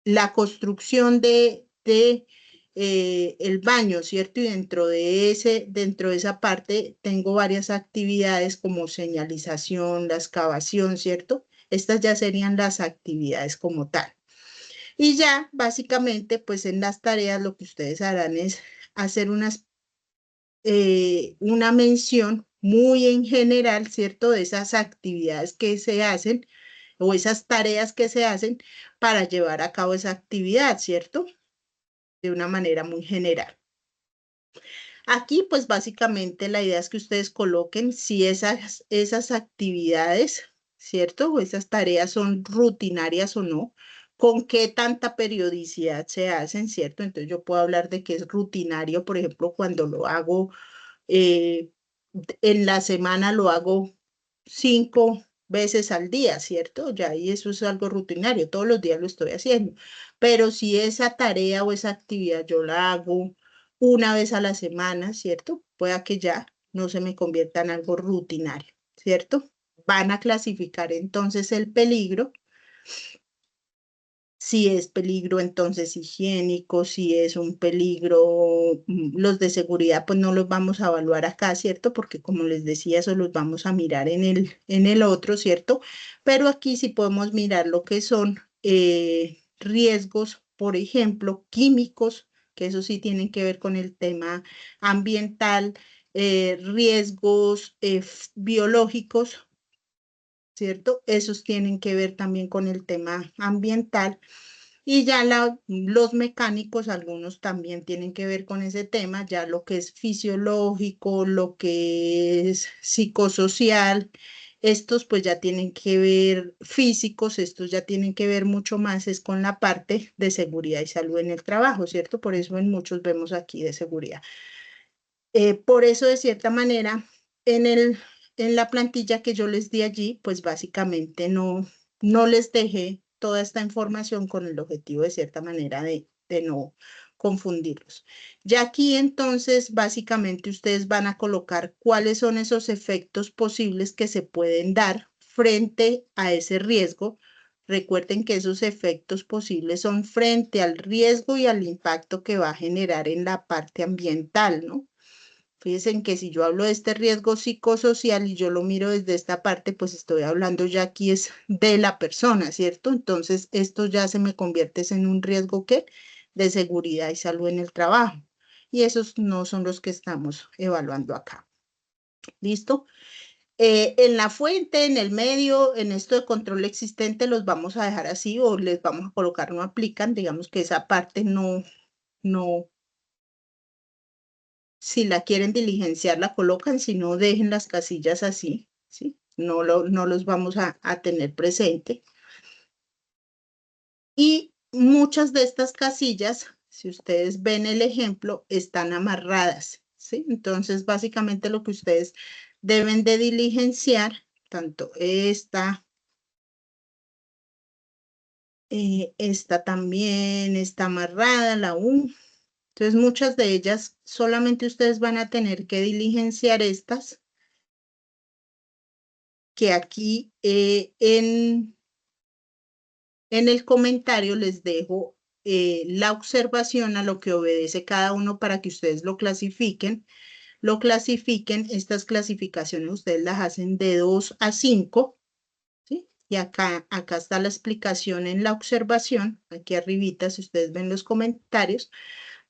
la construcción de el baño, ¿cierto? Y dentro de esa parte tengo varias actividades como señalización, la excavación, ¿cierto? Estas ya serían las actividades como tal. Y ya, básicamente, pues en las tareas lo que ustedes harán es hacer una mención muy en general, ¿cierto? De esas actividades que se hacen o esas tareas que se hacen para llevar a cabo esa actividad, ¿cierto? De una manera muy general. Aquí, pues básicamente la idea es que ustedes coloquen si esas actividades, ¿cierto? O esas tareas son rutinarias o no, con qué tanta periodicidad se hacen, ¿cierto? Entonces yo puedo hablar de que es rutinario, por ejemplo, cuando lo hago eh, en la semana lo hago 5 veces al día, ¿cierto? Ya ahí eso es algo rutinario, todos los días lo estoy haciendo. Pero si esa tarea o esa actividad yo la hago una vez a la semana, ¿cierto? Pueda que ya no se me convierta en algo rutinario, ¿cierto? Van a clasificar entonces el peligro. Si es peligro entonces higiénico, si es un peligro, los de seguridad, pues no los vamos a evaluar acá, ¿cierto? Porque como les decía, eso los vamos a mirar en el otro, ¿cierto? Pero aquí sí podemos mirar lo que son riesgos, por ejemplo, químicos, que eso sí tienen que ver con el tema ambiental, riesgos biológicos, ¿cierto? Esos tienen que ver también con el tema ambiental. Y ya los mecánicos, algunos también tienen que ver con ese tema, ya lo que es fisiológico, lo que es psicosocial, estos pues ya tienen que ver físicos, estos ya tienen que ver mucho más es con la parte de seguridad y salud en el trabajo, ¿cierto? Por eso en muchos vemos aquí de seguridad. Por eso, de cierta manera, en la plantilla que yo les di allí, pues básicamente no les dejé toda esta información con el objetivo, de cierta manera, de no confundirlos. Ya aquí, entonces, básicamente ustedes van a colocar cuáles son esos efectos posibles que se pueden dar frente a ese riesgo. Recuerden que esos efectos posibles son frente al riesgo y al impacto que va a generar en la parte ambiental, ¿no? Fíjense que si yo hablo de este riesgo psicosocial y yo lo miro desde esta parte, pues estoy hablando ya aquí es de la persona, ¿cierto? Entonces, esto ya se me convierte en un riesgo ¿qué? De seguridad y salud en el trabajo. Y esos no son los que estamos evaluando acá. ¿Listo? En la fuente, en el medio, en esto de control existente, los vamos a dejar así o les vamos a colocar no aplican. Digamos que esa parte no. Si la quieren diligenciar, la colocan, si no, dejen las casillas así, ¿sí? No los vamos a tener presente. Y muchas de estas casillas, si ustedes ven el ejemplo, están amarradas, ¿sí? Entonces, básicamente lo que ustedes deben de diligenciar, tanto esta también está amarrada, la U. Entonces, muchas de ellas solamente ustedes van a tener que diligenciar estas, que aquí en el comentario les dejo la observación a lo que obedece cada uno para que ustedes lo clasifiquen. Estas clasificaciones ustedes las hacen de 2 a 5, ¿sí? Y acá está la explicación en la observación, aquí arribita, si ustedes ven los comentarios,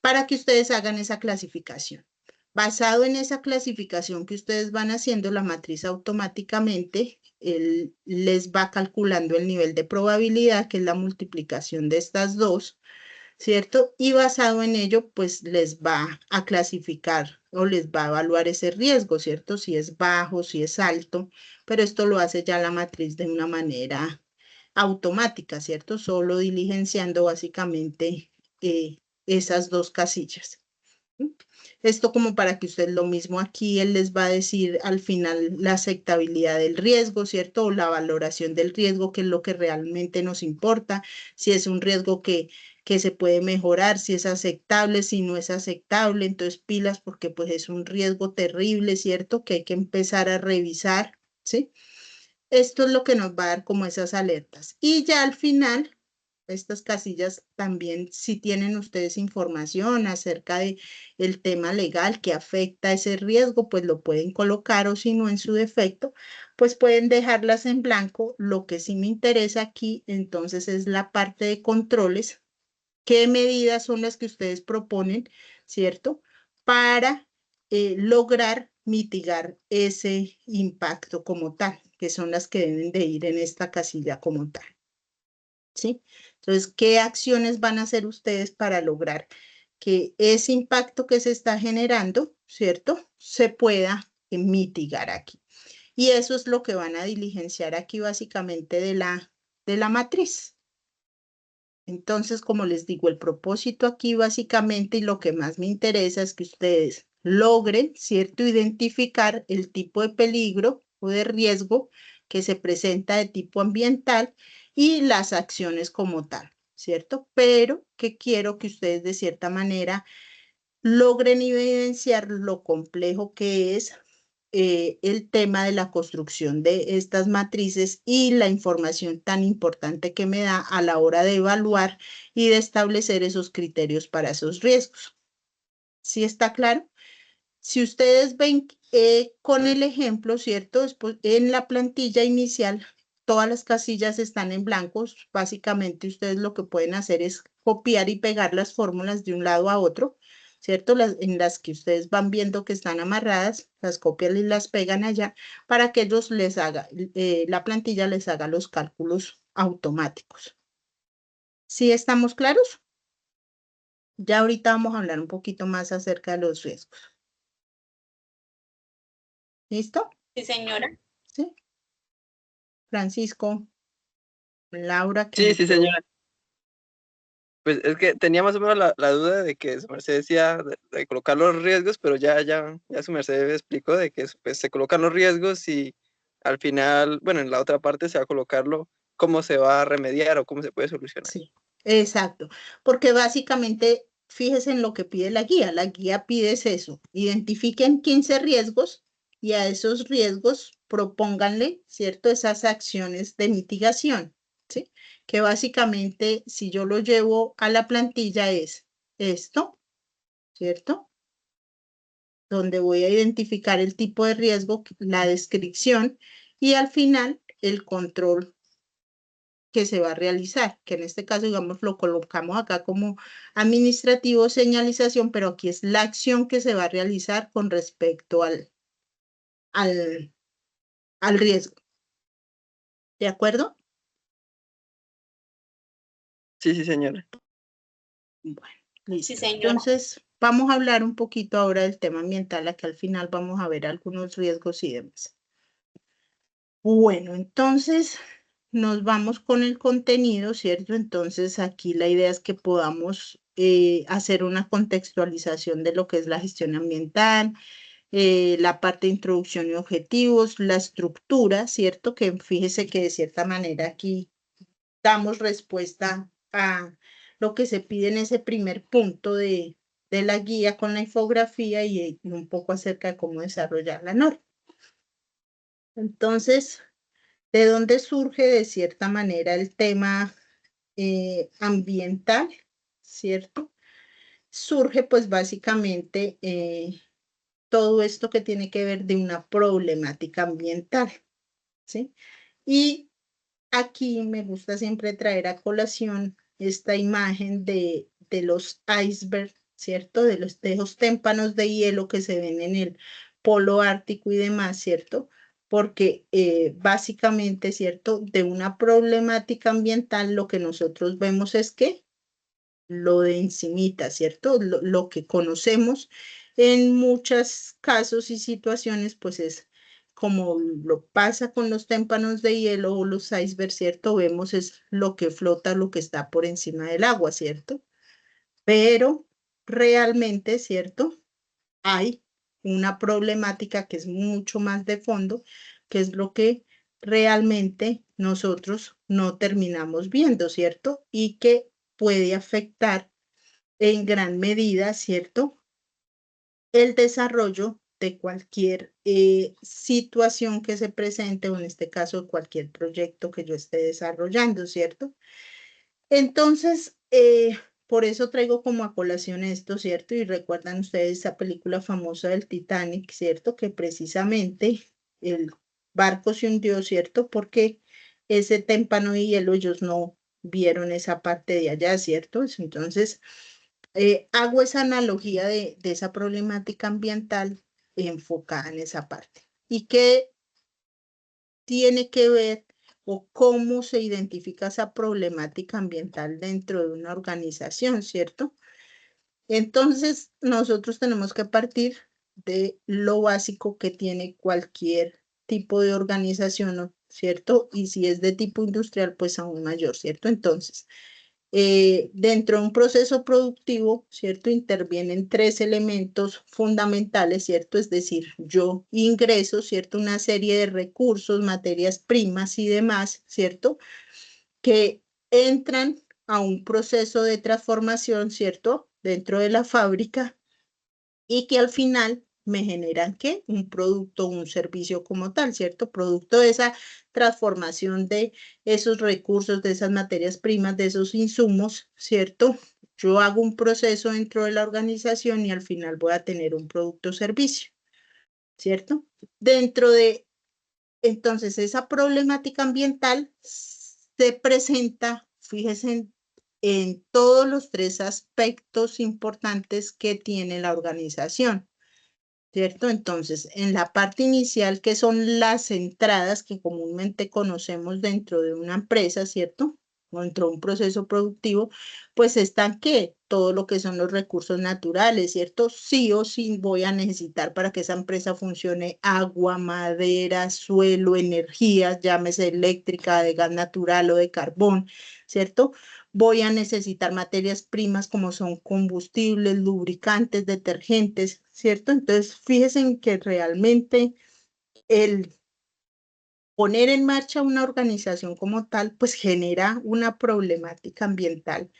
para que ustedes hagan esa clasificación. Basado en esa clasificación que ustedes van haciendo, la matriz automáticamente les va calculando el nivel de probabilidad, que es la multiplicación de estas dos, ¿cierto? Y basado en ello, pues les va a clasificar o les va a evaluar ese riesgo, ¿cierto? Si es bajo, si es alto, pero esto lo hace ya la matriz de una manera automática, ¿cierto? Solo diligenciando básicamente esas dos casillas. Esto como para que usted lo mismo aquí, él les va a decir al final la aceptabilidad del riesgo, ¿cierto? O la valoración del riesgo, que es lo que realmente nos importa, si es un riesgo que se puede mejorar, si es aceptable, si no es aceptable, entonces pilas porque pues es un riesgo terrible, ¿cierto? Que hay que empezar a revisar, ¿sí? Esto es lo que nos va a dar como esas alertas. Y ya al final, estas casillas también, si tienen ustedes información acerca de el tema legal que afecta ese riesgo, pues lo pueden colocar, o si no, en su defecto, pues pueden dejarlas en blanco. Lo que sí me interesa aquí, entonces, es la parte de controles. ¿Qué medidas son las que ustedes proponen, cierto? Para lograr mitigar ese impacto como tal, que son las que deben de ir en esta casilla como tal. ¿Sí? Entonces, ¿qué acciones van a hacer ustedes para lograr que ese impacto que se está generando, cierto, se pueda mitigar aquí? Y eso es lo que van a diligenciar aquí básicamente de la matriz. Entonces, como les digo, el propósito aquí básicamente y lo que más me interesa es que ustedes logren, ¿cierto?, identificar el tipo de peligro o de riesgo que se presenta de tipo ambiental y las acciones como tal, ¿cierto? Pero que quiero que ustedes de cierta manera logren evidenciar lo complejo que es el tema de la construcción de estas matrices y la información tan importante que me da a la hora de evaluar y de establecer esos criterios para esos riesgos. ¿Sí está claro? Si ustedes ven con el ejemplo, ¿cierto? Después, en la plantilla inicial, todas las casillas están en blancos. Básicamente, ustedes lo que pueden hacer es copiar y pegar las fórmulas de un lado a otro, ¿cierto? En las que ustedes van viendo que están amarradas, las copian y las pegan allá para que ellos les haga, la plantilla les haga los cálculos automáticos. ¿Sí estamos claros? Ya ahorita vamos a hablar un poquito más acerca de los riesgos. ¿Listo?
Sí, señora.
Sí. Francisco, Laura, que
Sí,
me
sí,
quedó.
señora. Pues es que tenía más o menos la duda de que su merced decía de colocar los riesgos, pero ya su merced explicó de que pues, se colocan los riesgos y al final, bueno, en la otra parte se va a colocarlo cómo se va a remediar o cómo se puede solucionar.
Sí, exacto. Porque básicamente, fíjese en lo que pide la guía. La guía pide es eso. Identifiquen 15 riesgos y a esos riesgos propónganle, ¿cierto? Esas acciones de mitigación, ¿sí? Que básicamente, si yo lo llevo a la plantilla, es esto, ¿cierto? Donde voy a identificar el tipo de riesgo, la descripción y al final el control que se va a realizar, que en este caso, digamos, lo colocamos acá como administrativo señalización, pero aquí es la acción que se va a realizar con respecto al, al riesgo. ¿De acuerdo?
Sí, sí, señora.
Bueno, listo.
Sí, señora.
Entonces, vamos a hablar un poquito ahora del tema ambiental, aquí al final vamos a ver algunos riesgos y demás. Bueno, entonces nos vamos con el contenido, ¿cierto? Entonces aquí la idea es que podamos hacer una contextualización de lo que es la gestión ambiental, la parte de introducción y objetivos, la estructura, ¿cierto? Que fíjese que de cierta manera aquí damos respuesta a lo que se pide en ese primer punto de la guía con la infografía y un poco acerca de cómo desarrollar la norma. Entonces, ¿de dónde surge de cierta manera el tema ambiental? ¿Cierto? Surge pues básicamente todo esto que tiene que ver de una problemática ambiental, ¿sí? Y aquí me gusta siempre traer a colación esta imagen de los icebergs, ¿cierto? De esos témpanos de hielo que se ven en el polo ártico y demás, ¿cierto? Porque básicamente, ¿cierto? De una problemática ambiental lo que nosotros vemos es que lo de encimita, ¿cierto? Lo que conocemos en muchos casos y situaciones, pues es como lo pasa con los témpanos de hielo o los icebergs, ¿cierto? Vemos es lo que flota, lo que está por encima del agua, ¿cierto? Pero realmente, ¿cierto? Hay una problemática que es mucho más de fondo, que es lo que realmente nosotros no terminamos viendo, ¿cierto? Y que puede afectar en gran medida, ¿cierto? El desarrollo de cualquier situación que se presente, o en este caso cualquier proyecto que yo esté desarrollando, ¿cierto? Entonces, por eso traigo como a colación esto, ¿cierto? Y recuerdan ustedes esa película famosa del Titanic, ¿cierto? Que precisamente el barco se hundió, ¿cierto? Porque ese témpano y hielo ellos no vieron esa parte de allá, ¿cierto? Entonces, hago esa analogía de esa problemática ambiental enfocada en esa parte. ¿Y qué tiene que ver o cómo se identifica esa problemática ambiental dentro de una organización, ¿cierto? Entonces, nosotros tenemos que partir de lo básico que tiene cualquier tipo de organización, ¿cierto? Y si es de tipo industrial, pues aún mayor, ¿cierto? Entonces, dentro de un proceso productivo, ¿cierto? Intervienen tres elementos fundamentales, ¿cierto? Es decir, yo ingreso, ¿cierto? Una serie de recursos, materias primas y demás, ¿cierto? Que entran a un proceso de transformación, ¿cierto? Dentro de la fábrica y que al final me generan ¿qué? Un producto, un servicio como tal, ¿cierto? Producto de esa transformación de esos recursos, de esas materias primas, de esos insumos, ¿cierto? Yo hago un proceso dentro de la organización y al final voy a tener un producto o servicio, ¿cierto? Dentro de, entonces, esa problemática ambiental se presenta, fíjense, en todos los tres aspectos importantes que tiene la organización. ¿Cierto? Entonces, en la parte inicial, que son las entradas que comúnmente conocemos dentro de una empresa, ¿cierto? O dentro de un proceso productivo, pues están que todo lo que son los recursos naturales, ¿cierto? Sí o sí voy a necesitar para que esa empresa funcione agua, madera, suelo, energía, llámese eléctrica, de gas natural o de carbón, ¿cierto? Voy a necesitar materias primas como son combustibles, lubricantes, detergentes, ¿cierto? Entonces, fíjense en que realmente el poner en marcha una organización como tal, pues genera una problemática ambiental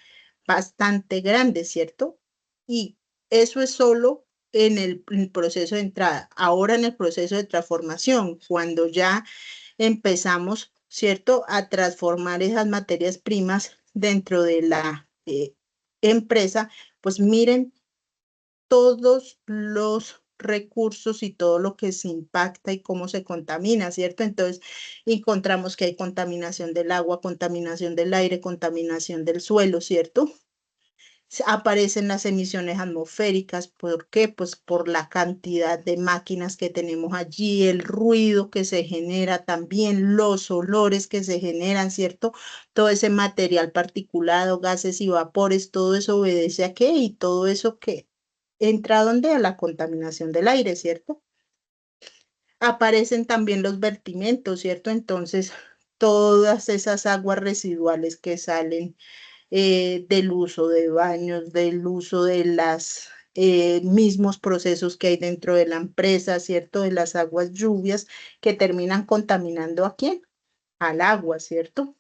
bastante grande, ¿cierto? Y eso es solo en el proceso de entrada. Ahora en el proceso de transformación, cuando ya empezamos, ¿cierto?, a transformar esas materias primas dentro de la empresa, pues miren todos los recursos y todo lo que se impacta y cómo se contamina, ¿cierto? Entonces, encontramos que hay contaminación del agua, contaminación del aire, contaminación del suelo, ¿cierto? Aparecen las emisiones atmosféricas. ¿Por qué? Pues por la cantidad de máquinas que tenemos allí, el ruido que se genera también, los olores que se generan, ¿cierto? Todo ese material particulado, gases y vapores, todo eso obedece a qué y todo eso que entra donde a la contaminación del aire, ¿cierto? Aparecen también los vertimentos, ¿cierto? Entonces, todas esas aguas residuales que salen del uso de baños, del uso de los mismos procesos que hay dentro de la empresa, ¿cierto? De las aguas lluvias que terminan contaminando ¿a quién? Al agua, ¿cierto?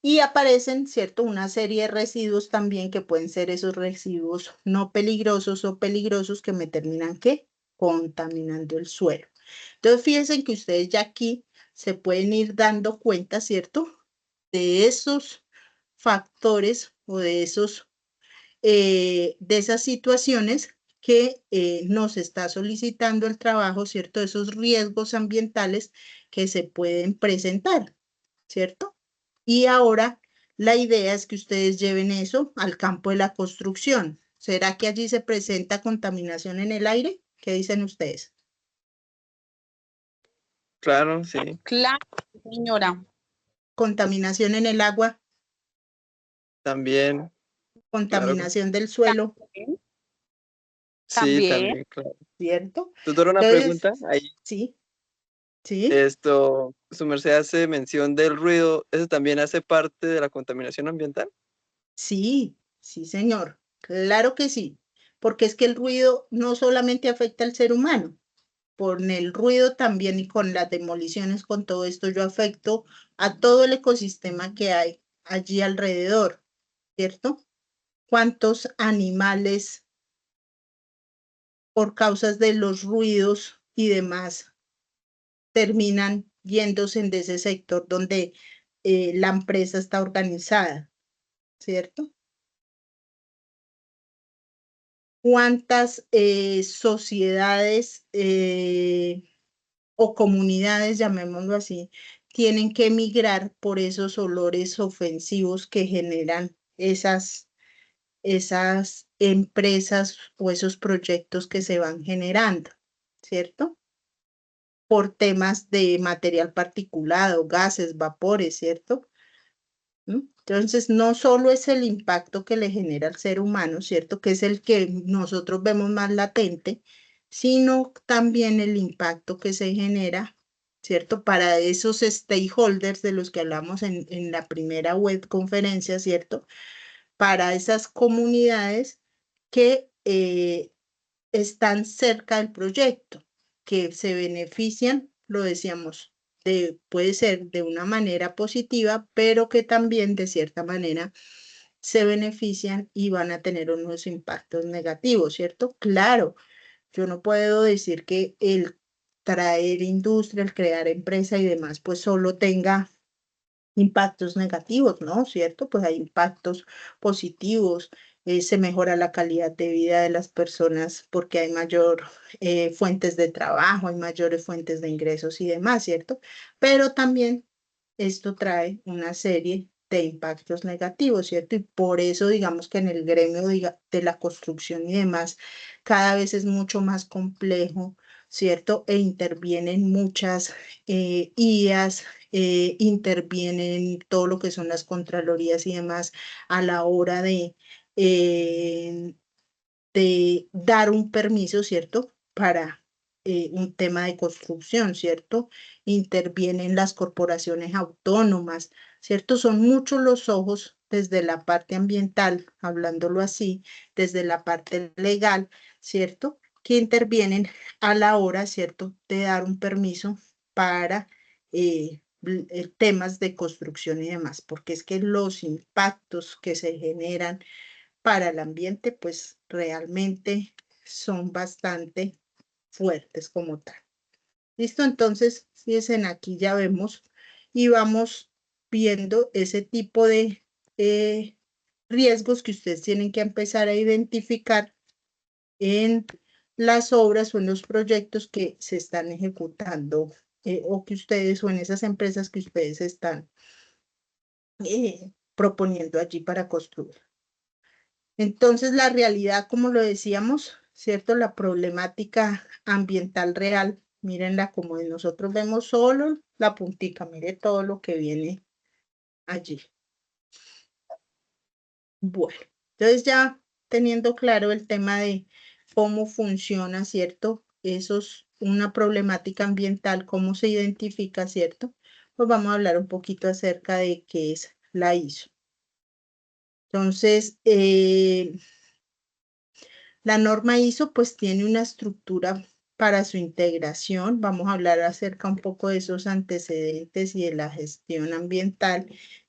Y aparecen, ¿cierto? Una serie de residuos también que pueden ser esos residuos no peligrosos o peligrosos que me terminan ¿qué? Contaminando el suelo. Entonces, fíjense que ustedes ya aquí se pueden ir dando cuenta, ¿cierto? De esos factores o de esos de esas situaciones que nos está solicitando el trabajo, ¿cierto? Esos riesgos ambientales que se pueden presentar, ¿cierto? Y ahora la idea es que ustedes lleven eso al campo de la construcción. ¿Será que allí se presenta contaminación en el aire? ¿Qué dicen ustedes?
Claro, sí,
Claro, señora.
Contaminación en el agua,
también, claro,
contaminación del suelo,
sí,
También.
también, claro.
¿cierto?
Tutor, una
Entonces,
pregunta ahí.
sí, sí.
Esto, su merced hace mención del ruido, ¿eso también hace parte de la contaminación ambiental?
Sí, sí, señor. Claro que sí, porque es que el ruido no solamente afecta al ser humano, con el ruido también y con las demoliciones, con todo esto yo afecto a todo el ecosistema que hay allí alrededor, ¿cierto? ¿Cuántos animales por causas de los ruidos y demás terminan yéndose de ese sector donde la empresa está organizada, ¿cierto? ¿Cuántas sociedades o comunidades, llamémoslo así, tienen que emigrar por esos olores ofensivos que generan esas empresas o esos proyectos que se van generando, ¿cierto? Por temas de material particulado, gases, vapores, ¿cierto? ¿Mm? Entonces, no solo es el impacto que le genera al ser humano, ¿cierto? Que es el que nosotros vemos más latente, sino también el impacto que se genera, ¿cierto? Para esos stakeholders de los que hablamos en la primera web conferencia, ¿cierto? Para esas comunidades que están cerca del proyecto, que se benefician, lo decíamos, puede ser de una manera positiva, pero que también de cierta manera se benefician y van a tener unos impactos negativos, ¿cierto? Claro, yo no puedo decir que el traer industria, el crear empresa y demás, pues solo tenga impactos negativos, ¿no? ¿Cierto? Pues hay impactos positivos, se mejora la calidad de vida de las personas porque hay mayor fuentes de trabajo, hay mayores fuentes de ingresos y demás, ¿cierto? Pero también esto trae una serie de impactos negativos, ¿cierto? Y por eso digamos que en el gremio de la construcción y demás, cada vez es mucho más complejo, ¿cierto? E intervienen muchas IAs, intervienen todo lo que son las contralorías y demás a la hora eh, de dar un permiso, ¿cierto? Para un tema de construcción, ¿cierto? Intervienen las corporaciones autónomas, ¿cierto? Son muchos los ojos desde la parte ambiental, hablándolo así, desde la parte legal, ¿cierto? Que intervienen a la hora, ¿cierto? De dar un permiso para temas de construcción y demás, porque es que los impactos que se generan para el ambiente, pues realmente son bastante fuertes como tal. ¿Listo? Entonces, fíjense, aquí ya vemos y vamos viendo ese tipo de riesgos que ustedes tienen que empezar a identificar en las obras o en los proyectos que se están ejecutando o que ustedes o en esas empresas que ustedes están proponiendo allí para construir. Entonces, la realidad, como lo decíamos, ¿cierto? La problemática ambiental real, mírenla como nosotros vemos solo la puntica, mire todo lo que viene allí. Bueno, entonces ya teniendo claro el tema de cómo funciona, ¿cierto? Una problemática ambiental, cómo se identifica, ¿cierto? Pues vamos a hablar un poquito acerca de qué es la ISO. Entonces, la norma ISO pues tiene una estructura para su integración. Vamos a hablar acerca un poco de esos antecedentes y de la gestión ambiental.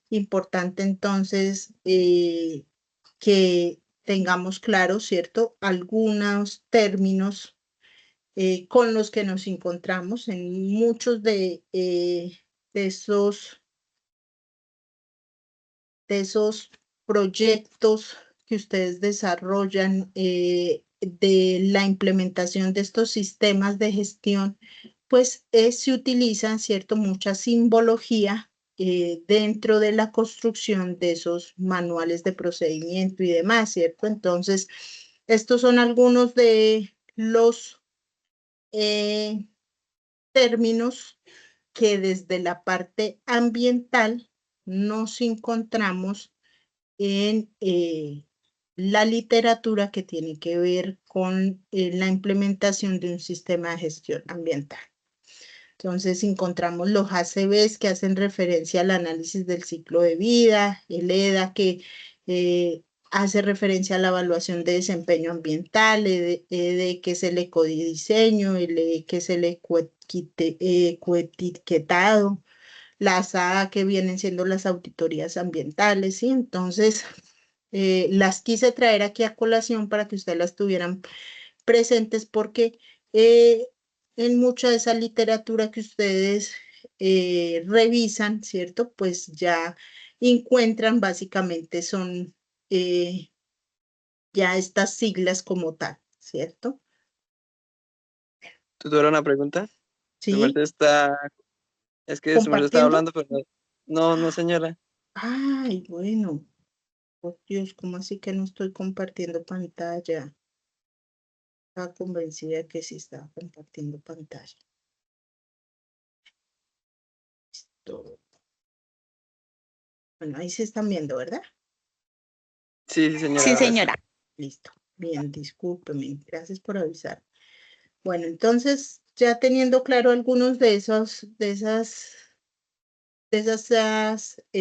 Importante entonces que tengamos claro, ¿cierto? Algunos términos con los que nos encontramos en muchos de esos proyectos que ustedes desarrollan de la implementación de estos sistemas de gestión, pues se utiliza, ¿cierto? Mucha simbología dentro de la construcción de esos manuales de procedimiento y demás, ¿cierto? Entonces, estos son algunos de los términos que desde la parte ambiental nos encontramos en la literatura que tiene que ver con la implementación de un sistema de gestión ambiental. Entonces encontramos los ACVs que hacen referencia al análisis del ciclo de vida, el EDA que hace referencia a la evaluación de desempeño ambiental, ED que es el ecodiseño, el E que es el ecoetiquetado, las A que vienen siendo las auditorías ambientales, ¿sí? Entonces, las quise traer aquí a colación para que ustedes las tuvieran presentes porque en mucha de esa literatura que ustedes revisan, ¿cierto? Pues ya encuentran básicamente son ya estas siglas como tal, ¿cierto?
Tutora, una pregunta. Su
¿Sí?
merced está, es que su merced estaba
¿Compartiendo?
hablando, pero no, señora.
Ay, bueno. Oh, Dios, ¿cómo así que no estoy compartiendo pantalla? Estaba convencida que sí estaba compartiendo pantalla. Listo. Bueno, ahí se están viendo, ¿verdad?
Sí, señora,
Sí,
ahora sí.
señora.
Listo. Bien, discúlpeme. Gracias por avisar. Bueno, entonces, ya teniendo claro algunos de esas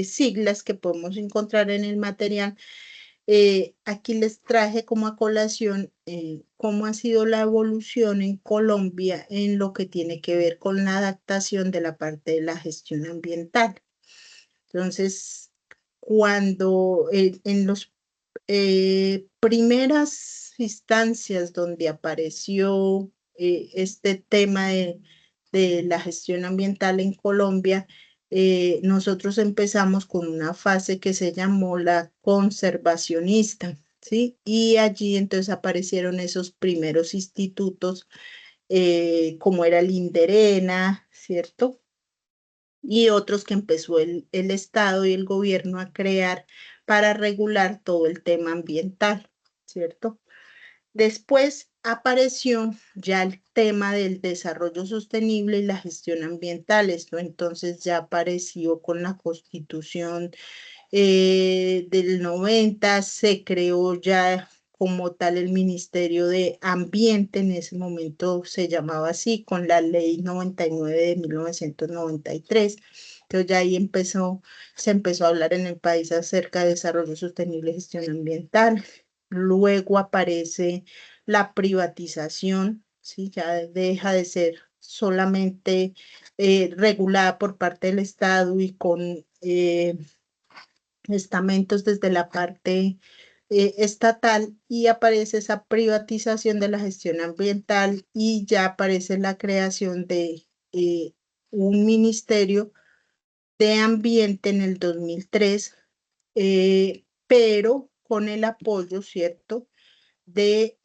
siglas que podemos encontrar en el material, aquí les traje como a colación cómo ha sido la evolución en Colombia en lo que tiene que ver con la adaptación de la parte de la gestión ambiental. Entonces, cuando en los primeras instancias donde apareció este tema de la gestión ambiental en Colombia, nosotros empezamos con una fase que se llamó la conservacionista, ¿sí? Y allí entonces aparecieron esos primeros institutos, como era el INDERENA, ¿cierto? Y otros que empezó el Estado y el gobierno a crear para regular todo el tema ambiental, ¿cierto? Después apareció ya el tema del desarrollo sostenible y la gestión ambiental. Esto entonces ya apareció con la Constitución del 90, se creó ya como tal el Ministerio de Ambiente, en ese momento se llamaba así, con la Ley 99 de 1993. Entonces ya ahí se empezó a hablar en el país acerca de desarrollo sostenible y gestión ambiental. Luego aparece la privatización, ¿sí? Ya deja de ser solamente regulada por parte del Estado y con estamentos desde la parte estatal, y aparece esa privatización de la gestión ambiental y ya aparece la creación de un ministerio de ambiente en el 2003, pero con el apoyo, ¿cierto?, de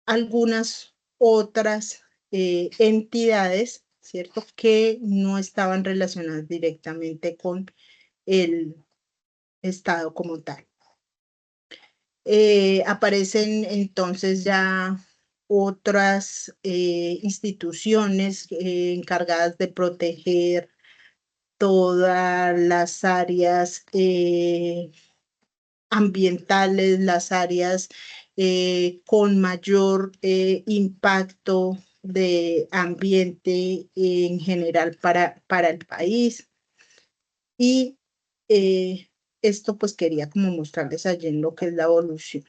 algunas otras entidades, ¿cierto?, que no estaban relacionadas directamente con el Estado como tal. Aparecen entonces ya otras instituciones encargadas de proteger todas las áreas ambientales, las áreas con mayor impacto de ambiente en general para el país. Y esto pues quería como mostrarles allí en lo que es la evolución.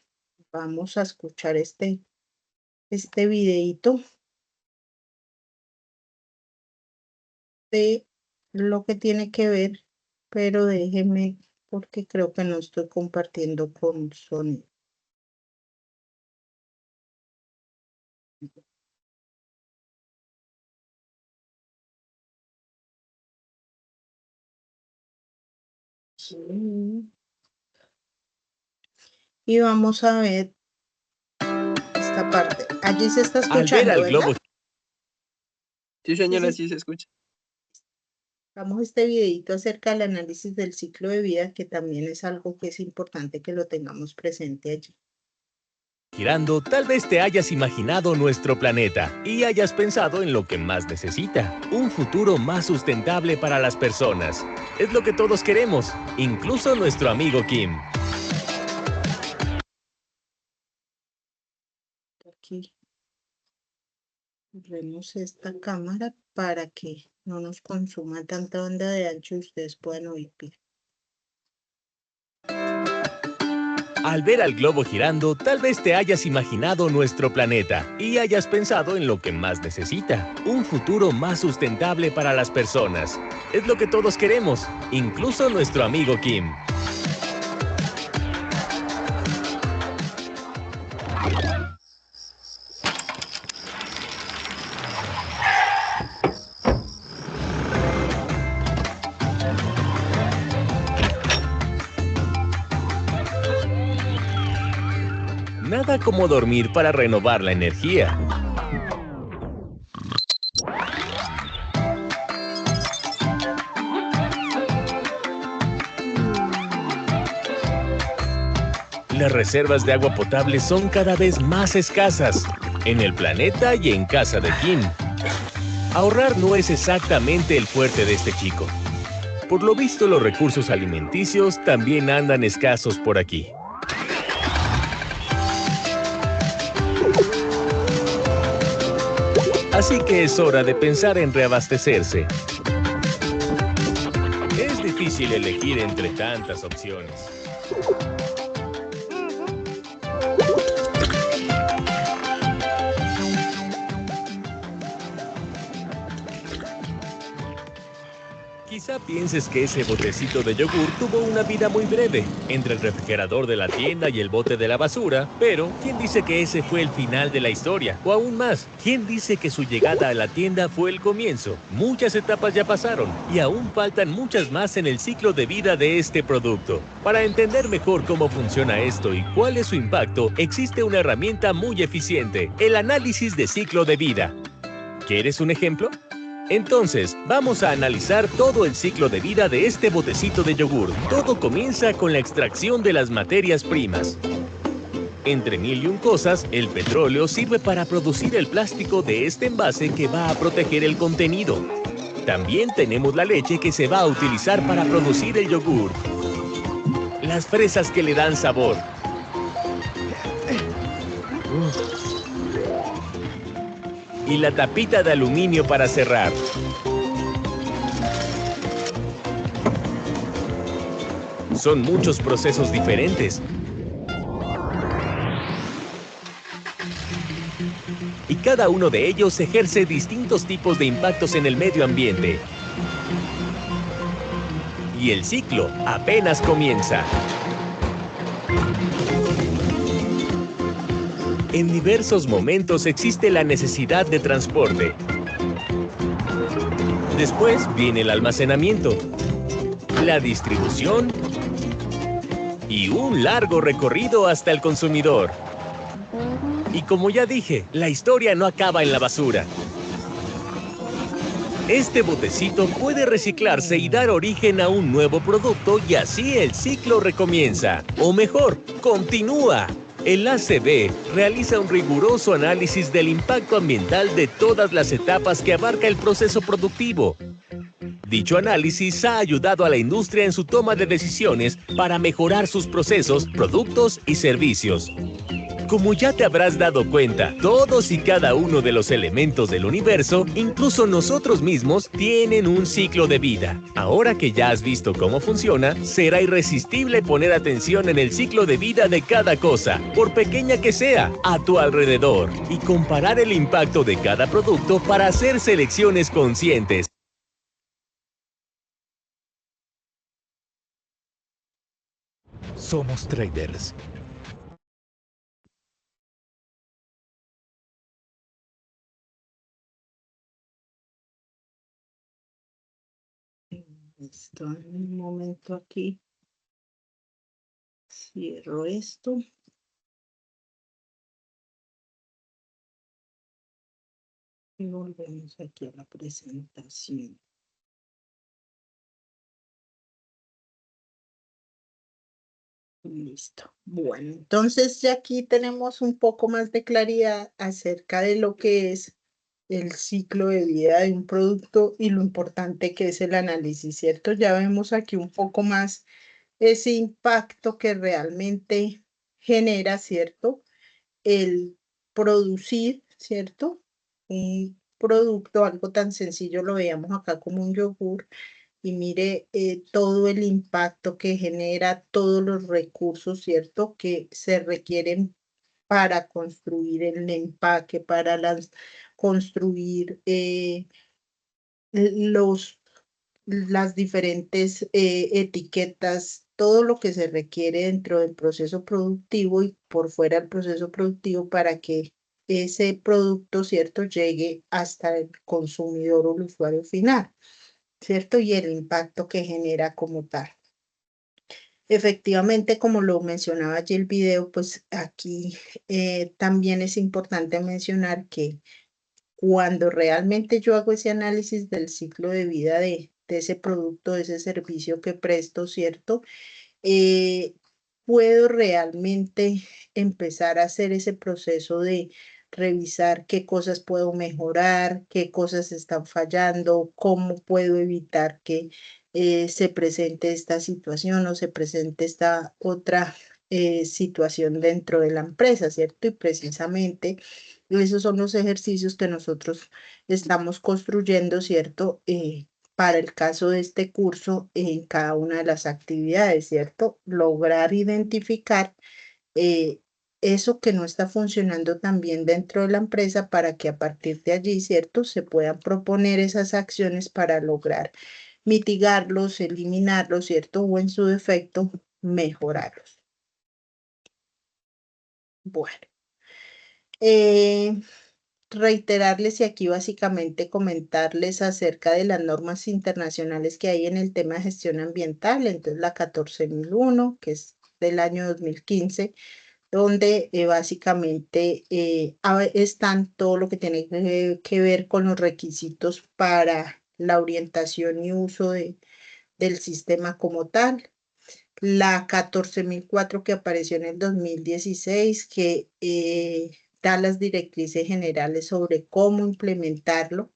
Vamos a escuchar este videíto de lo que tiene que ver, pero déjenme porque creo que no estoy compartiendo con sonido. Sí. Y vamos a ver esta parte. Allí se está
Al ver
escuchando,
al
¿verdad?
globo
Sí, señora,
Sí.
sí se escucha.
Vamos a este videito acerca del análisis del ciclo de vida, que también es algo que es importante que lo tengamos presente allí.
girando, tal vez te hayas imaginado nuestro planeta y hayas pensado en lo que más necesita, un futuro más sustentable para las personas. Es lo que todos queremos, incluso nuestro amigo Kim.
Aquí vemos esta cámara para que no nos consuma tanta banda de ancho y ustedes puedan oír bien.
Al ver al globo girando, tal vez te hayas imaginado nuestro planeta y hayas pensado en lo que más necesita, un futuro más sustentable para las personas. Es lo que todos queremos, incluso nuestro amigo Kim. Nada como dormir para renovar la energía. Las reservas de agua potable son cada vez más escasas, en el planeta y en casa de Kim. Ahorrar no es exactamente el fuerte de este chico. Por lo visto, los recursos alimenticios también andan escasos por aquí. Así que es hora de pensar en reabastecerse. Es difícil elegir entre tantas opciones. Quizá pienses que ese botecito de yogur tuvo una vida muy breve, entre el refrigerador de la tienda y el bote de la basura, pero ¿quién dice que ese fue el final de la historia? O aún más, ¿quién dice que su llegada a la tienda fue el comienzo? Muchas etapas ya pasaron y aún faltan muchas más en el ciclo de vida de este producto. Para entender mejor cómo funciona esto y cuál es su impacto, existe una herramienta muy eficiente, el análisis de ciclo de vida. ¿Quieres un ejemplo? Entonces, vamos a analizar todo el ciclo de vida de este botecito de yogur. Todo comienza con la extracción de las materias primas. Entre mil y un cosas, el petróleo sirve para producir el plástico de este envase que va a proteger el contenido. También tenemos la leche que se va a utilizar para producir el yogur. Las fresas que le dan sabor. Y la tapita de aluminio para cerrar. Son muchos procesos diferentes. Y cada uno de ellos ejerce distintos tipos de impactos en el medio ambiente. Y el ciclo apenas comienza. En diversos momentos existe la necesidad de transporte. Después viene el almacenamiento, la distribución y un largo recorrido hasta el consumidor. Y como ya dije, la historia no acaba en la basura. Este botecito puede reciclarse y dar origen a un nuevo producto y así el ciclo recomienza. O mejor, continúa. El ACB realiza un riguroso análisis del impacto ambiental de todas las etapas que abarca el proceso productivo. Dicho análisis ha ayudado a la industria en su toma de decisiones para mejorar sus procesos, productos y servicios. Como ya te habrás dado cuenta, todos y cada uno de los elementos del universo, incluso nosotros mismos, tienen un ciclo de vida. Ahora que ya has visto cómo funciona, será irresistible poner atención en el ciclo de vida de cada cosa, por pequeña que sea, a tu alrededor, y comparar el impacto de cada producto para hacer selecciones conscientes. Somos traders.
Listo, en un momento aquí. Cierro esto. Y volvemos aquí a la presentación. Listo. Bueno, entonces ya aquí tenemos un poco más de claridad acerca de lo que es el ciclo de vida de un producto y lo importante que es el análisis, ¿cierto? Ya vemos aquí un poco más ese impacto que realmente genera, ¿cierto? El producir, ¿cierto? Un producto, algo tan sencillo, lo veíamos acá como un yogur, y mire todo el impacto que genera, todos los recursos, ¿cierto? Que se requieren para construir el empaque, para construir los, las diferentes etiquetas, todo lo que se requiere dentro del proceso productivo y por fuera del proceso productivo para que ese producto, ¿cierto?, llegue hasta el consumidor o el usuario final, ¿cierto? Y el impacto que genera como tal. Efectivamente, como lo mencionaba allí el video, pues aquí también es importante mencionar que cuando realmente yo hago ese análisis del ciclo de vida de ese producto, de ese servicio que presto, ¿cierto? Eh, puedo realmente empezar a hacer ese proceso de revisar qué cosas puedo mejorar, qué cosas están fallando, cómo puedo evitar que se presente esta situación o se presente esta otra situación dentro de la empresa, ¿cierto? Y precisamente esos son los ejercicios que nosotros estamos construyendo, ¿cierto? Para el caso de este curso en cada una de las actividades, ¿cierto? Lograr identificar eh, eso que no está funcionando tan bien dentro de la empresa para que a partir de allí, ¿cierto? Se puedan proponer esas acciones para lograr mitigarlos, eliminarlos, ¿cierto? O en su defecto, mejorarlos. Bueno. Reiterarles y aquí básicamente comentarles acerca de las normas internacionales que hay en el tema de gestión ambiental, entonces la 14001, que es del año 2015, donde básicamente están todo lo que tiene que ver con los requisitos para la orientación y uso del sistema como tal. La 14004 que apareció en el 2016, que da las directrices generales sobre cómo implementarlo.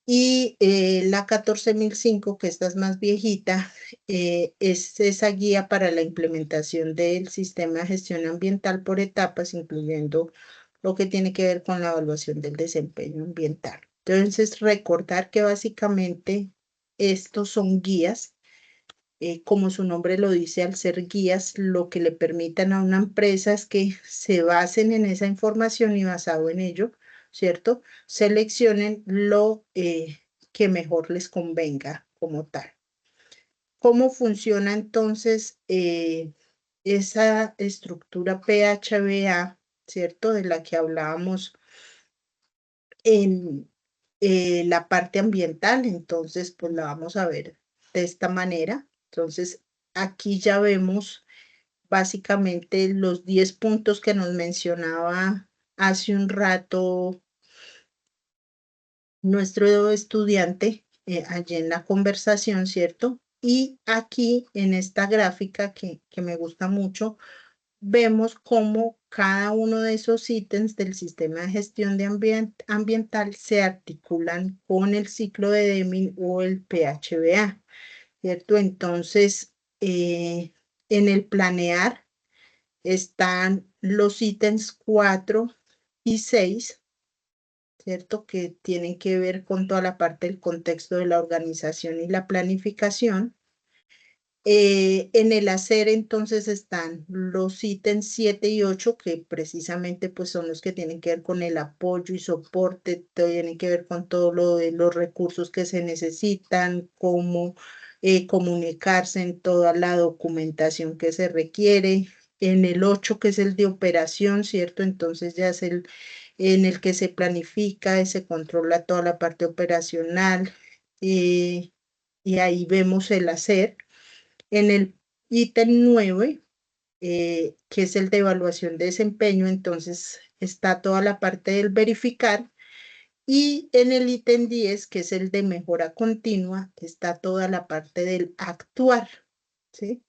Y la 14005, que esta es más viejita, es esa guía para la implementación del sistema de gestión ambiental por etapas, incluyendo lo que tiene que ver con la evaluación del desempeño ambiental. Entonces, recordar que básicamente estos son guías como su nombre lo dice, al ser guías, lo que le permitan a una empresa es que se basen en esa información y basado en ello, ¿cierto? Seleccionen lo que mejor les convenga como tal. ¿Cómo funciona entonces esa estructura PHBA, ¿cierto? De la que hablábamos en la parte ambiental. Entonces, pues la vamos a ver de esta manera. Entonces, aquí ya vemos básicamente los 10 puntos que nos mencionaba hace un rato nuestro estudiante allí en la conversación, ¿cierto? Y aquí en esta gráfica que me gusta mucho, vemos cómo cada uno de esos ítems del sistema de gestión de ambiental se articulan con el ciclo de Deming o el PHBA, ¿cierto? Entonces, en el planear están los ítems 4 y 6, ¿cierto? Que tienen que ver con toda la parte del contexto de la organización y la planificación. En el hacer entonces están los ítems 7 y 8 que precisamente pues son los que tienen que ver con el apoyo y soporte, tienen que ver con todo lo de los recursos que se necesitan, cómo comunicarse en toda la documentación que se requiere. En el 8 que es el de operación, ¿cierto? Entonces ya es el en el que se planifica y se controla toda la parte operacional y ahí vemos el hacer. En el ítem 9, que es el de evaluación de desempeño, entonces está toda la parte del verificar. Y en el ítem 10, que es el de mejora continua, está toda la parte del actuar, ¿sí?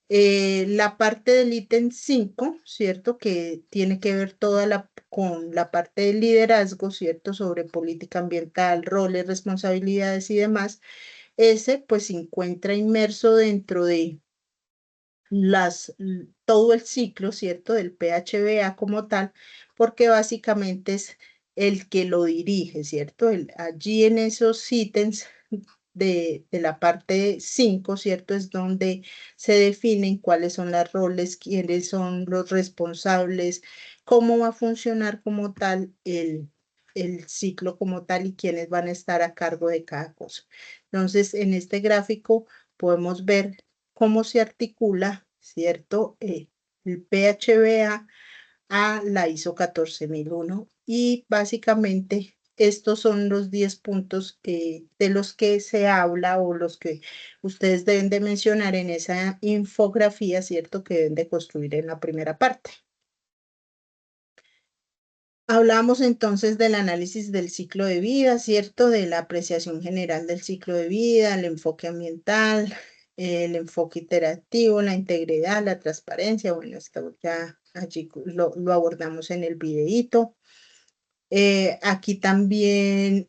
La parte del ítem 5, ¿cierto? Que tiene que ver con la parte del liderazgo, ¿cierto? Sobre política ambiental, roles, responsabilidades y demás. Ese pues se encuentra inmerso dentro de todo el ciclo, ¿cierto? Del PHBA como tal, porque básicamente es el que lo dirige, ¿cierto? Allí en esos ítems de la parte 5, ¿cierto? Es donde se definen cuáles son los roles, quiénes son los responsables, cómo va a funcionar como tal el ciclo como tal y quiénes van a estar a cargo de cada cosa. Entonces, en este gráfico podemos ver cómo se articula, ¿cierto? El PHBA a la ISO 14001 y básicamente estos son los 10 puntos de los que se habla o los que ustedes deben de mencionar en esa infografía, ¿cierto? Que deben de construir en la primera parte. Hablamos entonces del análisis del ciclo de vida, ¿cierto? De la apreciación general del ciclo de vida, el enfoque ambiental, el enfoque interactivo, la integridad, la transparencia. Bueno, esto ya allí lo abordamos en el videíto. Aquí también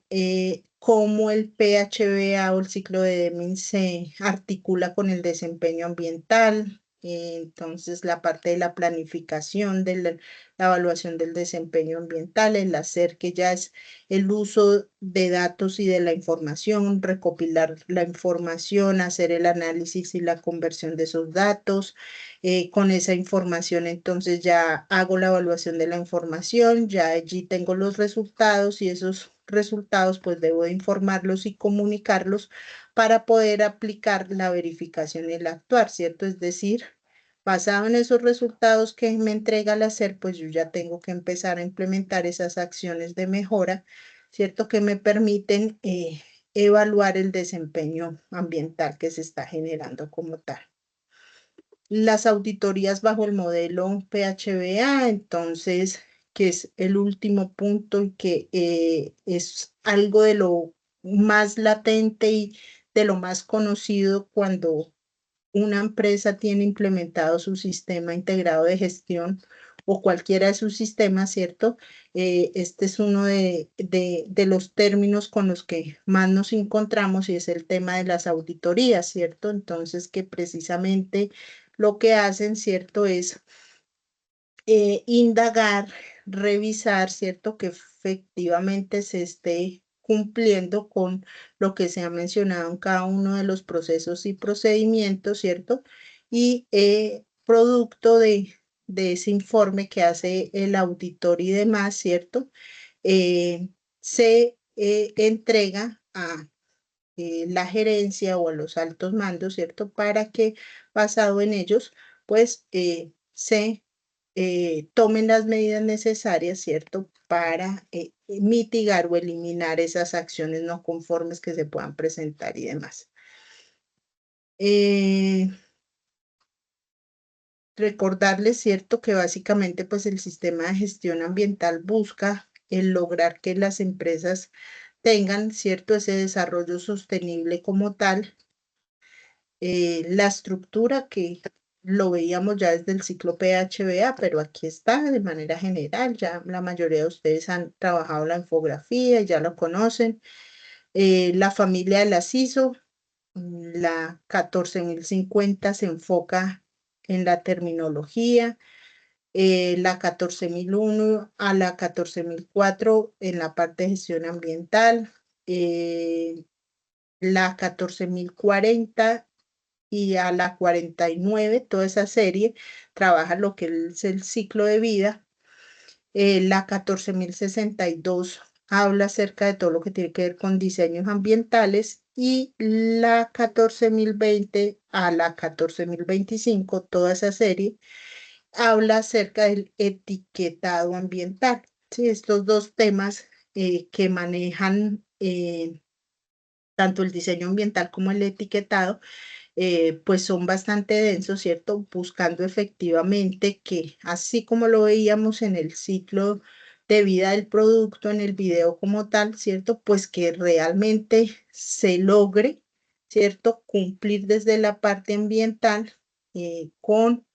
cómo el PHBA o el ciclo de Deming se articula con el desempeño ambiental. Entonces, la parte de la planificación, de la evaluación del desempeño ambiental, el hacer que ya es el uso de datos y de la información, recopilar la información, hacer el análisis y la conversión de esos datos. Con esa información, entonces ya hago la evaluación de la información, ya allí tengo los resultados y esos resultados pues debo de informarlos y comunicarlos para poder aplicar la verificación y el actuar, ¿cierto? Es decir, basado en esos resultados que me entrega el hacer, pues yo ya tengo que empezar a implementar esas acciones de mejora, ¿cierto? Que me permiten evaluar el desempeño ambiental que se está generando como tal. Las auditorías bajo el modelo PHBA, entonces, que es el último punto y que es algo de lo más latente y de lo más conocido cuando una empresa tiene implementado su sistema integrado de gestión o cualquiera de sus sistemas, ¿cierto? Este es uno de los términos con los que más nos encontramos y es el tema de las auditorías, ¿cierto? Entonces, que precisamente lo que hacen, ¿cierto? Es indagar, revisar, ¿cierto? Que efectivamente se esté cumpliendo con lo que se ha mencionado en cada uno de los procesos y procedimientos, ¿cierto? Y producto de ese informe que hace el auditor y demás, ¿cierto? Se entrega a la gerencia o a los altos mandos, ¿cierto? Para que basado en ellos, pues se tomen las medidas necesarias, ¿cierto? Para mitigar o eliminar esas acciones no conformes que se puedan presentar y demás. Recordarles, ¿cierto? Que básicamente pues el sistema de gestión ambiental busca el lograr que las empresas tengan, ¿cierto? Ese desarrollo sostenible como tal. La estructura que lo veíamos ya desde el ciclo PHBA, pero aquí está de manera general, ya la mayoría de ustedes han trabajado la infografía, ya lo conocen. La familia de las ISO, la 14050 se enfoca en la terminología, la 14001 a la 14004 en la parte de gestión ambiental, la 14040 y a la 49, toda esa serie trabaja lo que es el ciclo de vida. La 14062 habla acerca de todo lo que tiene que ver con diseños ambientales y la 14020 a la 14025, toda esa serie, habla acerca del etiquetado ambiental. ¿Sí? Estos dos temas que manejan tanto el diseño ambiental como el etiquetado pues son bastante densos, ¿cierto? Buscando efectivamente que, así como lo veíamos en el ciclo de vida del producto, en el video como tal, ¿cierto? Pues que realmente se logre, ¿cierto? Cumplir desde la parte ambiental con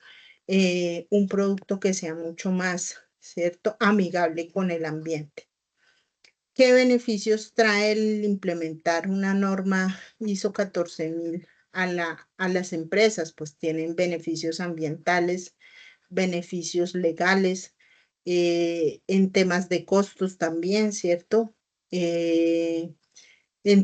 un producto que sea mucho más, ¿cierto? Amigable con el ambiente. ¿Qué beneficios trae el implementar una norma ISO 14000 a las empresas? Pues tienen beneficios ambientales, beneficios legales, en temas de costos también, ¿cierto? En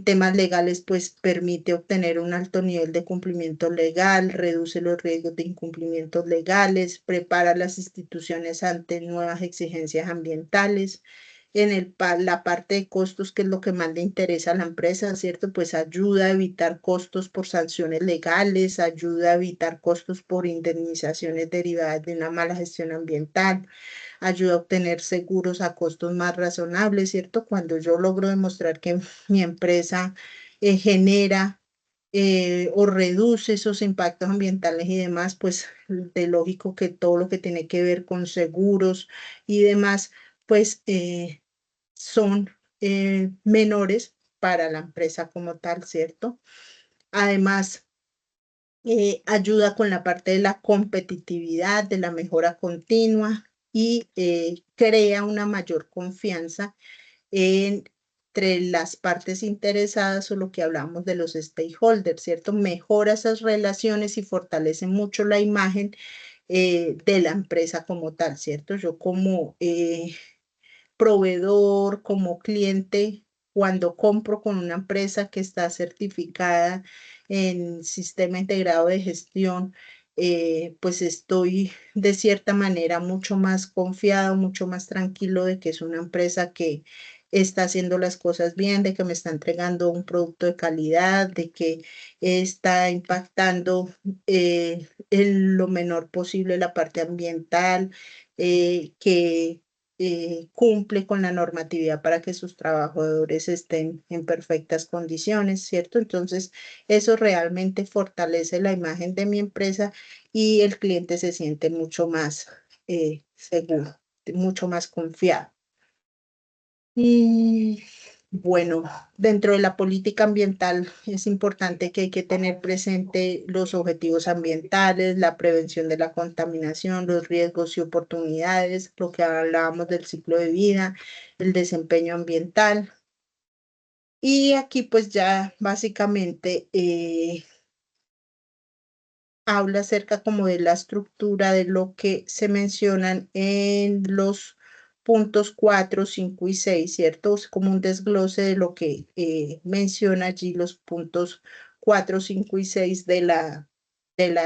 temas legales, pues permite obtener un alto nivel de cumplimiento legal, reduce los riesgos de incumplimientos legales, prepara las instituciones ante nuevas exigencias ambientales. en la parte de costos, que es lo que más le interesa a la empresa, ¿cierto? Pues ayuda a evitar costos por sanciones legales, ayuda a evitar costos por indemnizaciones derivadas de una mala gestión ambiental, ayuda a obtener seguros a costos más razonables, ¿cierto? Cuando yo logro demostrar que mi empresa genera o reduce esos impactos ambientales y demás, pues de lógico que todo lo que tiene que ver con seguros y demás, pues son menores para la empresa como tal, ¿cierto? Además, ayuda con la parte de la competitividad, de la mejora continua y crea una mayor confianza entre las partes interesadas o lo que hablamos de los stakeholders, ¿cierto? Mejora esas relaciones y fortalece mucho la imagen de la empresa como tal, ¿cierto? Yo como proveedor, como cliente, cuando compro con una empresa que está certificada en sistema integrado de gestión, pues estoy de cierta manera mucho más confiado, mucho más tranquilo de que es una empresa que está haciendo las cosas bien, de que me está entregando un producto de calidad, de que está impactando en lo menor posible la parte ambiental, que cumple con la normatividad para que sus trabajadores estén en perfectas condiciones, ¿cierto? Entonces, eso realmente fortalece la imagen de mi empresa y el cliente se siente mucho más seguro, mucho más confiado. Y bueno, dentro de la política ambiental es importante que hay que tener presente los objetivos ambientales, la prevención de la contaminación, los riesgos y oportunidades, lo que hablábamos del ciclo de vida, el desempeño ambiental. Y aquí pues ya básicamente habla acerca como de la estructura de lo que se mencionan en los puntos 4, 5 y 6, ¿cierto? Es como un desglose de lo que menciona allí los puntos 4, 5 y 6 de la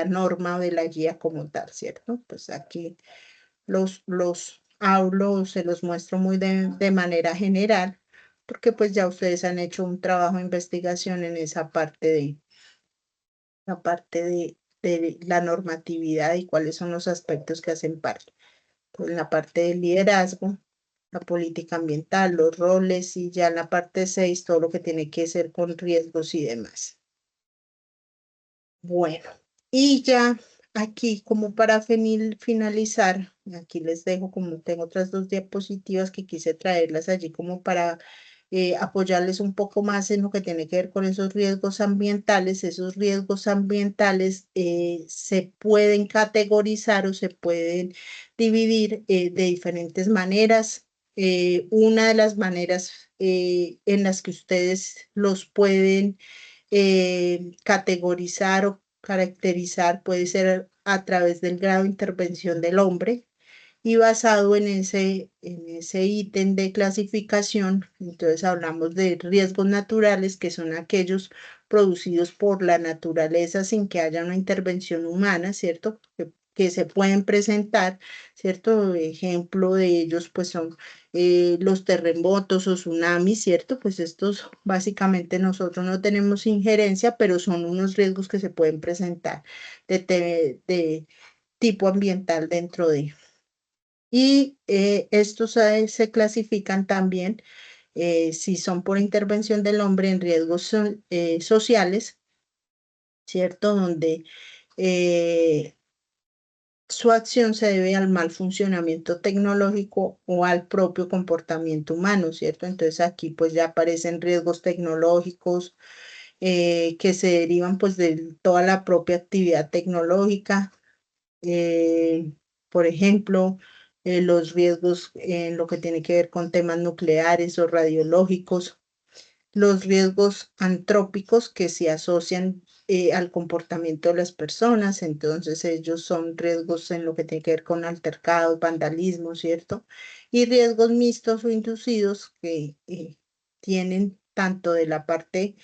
norma o de la guía como tal, ¿cierto? Pues aquí los hablo, se los muestro muy de manera general, porque pues ya ustedes han hecho un trabajo de investigación en esa parte de la normatividad y cuáles son los aspectos que hacen parte. Pues en la parte del liderazgo, la política ambiental, los roles y ya en la parte 6, todo lo que tiene que ver con riesgos y demás. Bueno, y ya aquí como para finalizar, aquí les dejo como tengo otras dos diapositivas que quise traerlas allí como para apoyarles un poco más en lo que tiene que ver con esos riesgos ambientales. Esos riesgos ambientales se pueden categorizar o se pueden dividir de diferentes maneras. Una de las maneras en las que ustedes los pueden categorizar o caracterizar puede ser a través del grado de intervención del hombre y basado en ese ítem de clasificación, entonces hablamos de riesgos naturales, que son aquellos producidos por la naturaleza sin que haya una intervención humana, ¿cierto? Que se pueden presentar, ¿cierto? Ejemplo de ellos, pues son los terremotos o tsunamis, ¿cierto? Pues estos básicamente nosotros no tenemos injerencia, pero son unos riesgos que se pueden presentar de tipo ambiental dentro de. Y estos se clasifican también, si son por intervención del hombre, en riesgos sociales, ¿cierto? Donde su acción se debe al mal funcionamiento tecnológico o al propio comportamiento humano, ¿cierto? Entonces aquí pues ya aparecen riesgos tecnológicos que se derivan pues de toda la propia actividad tecnológica. eh, por ejemplo, los riesgos en lo que tiene que ver con temas nucleares o radiológicos, los riesgos antrópicos que se asocian al comportamiento de las personas, entonces ellos son riesgos en lo que tiene que ver con altercados, vandalismo, ¿cierto? Y riesgos mixtos o inducidos que tienen tanto de la parte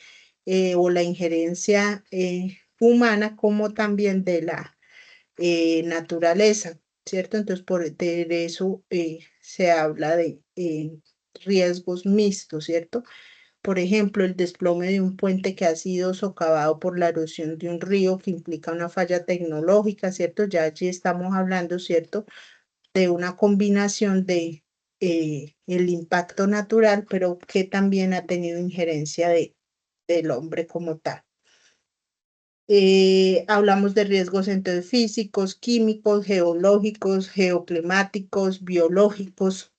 o la injerencia humana como también de la naturaleza, ¿cierto? Entonces, de eso se habla riesgos mixtos, ¿cierto? Por ejemplo, el desplome de un puente que ha sido socavado por la erosión de un río que implica una falla tecnológica, ¿cierto? Ya allí estamos hablando, ¿cierto? De una combinación de el impacto natural, pero que también ha tenido injerencia del hombre como tal. Hablamos de riesgos entonces físicos, químicos, geológicos, geoclimáticos, biológicos.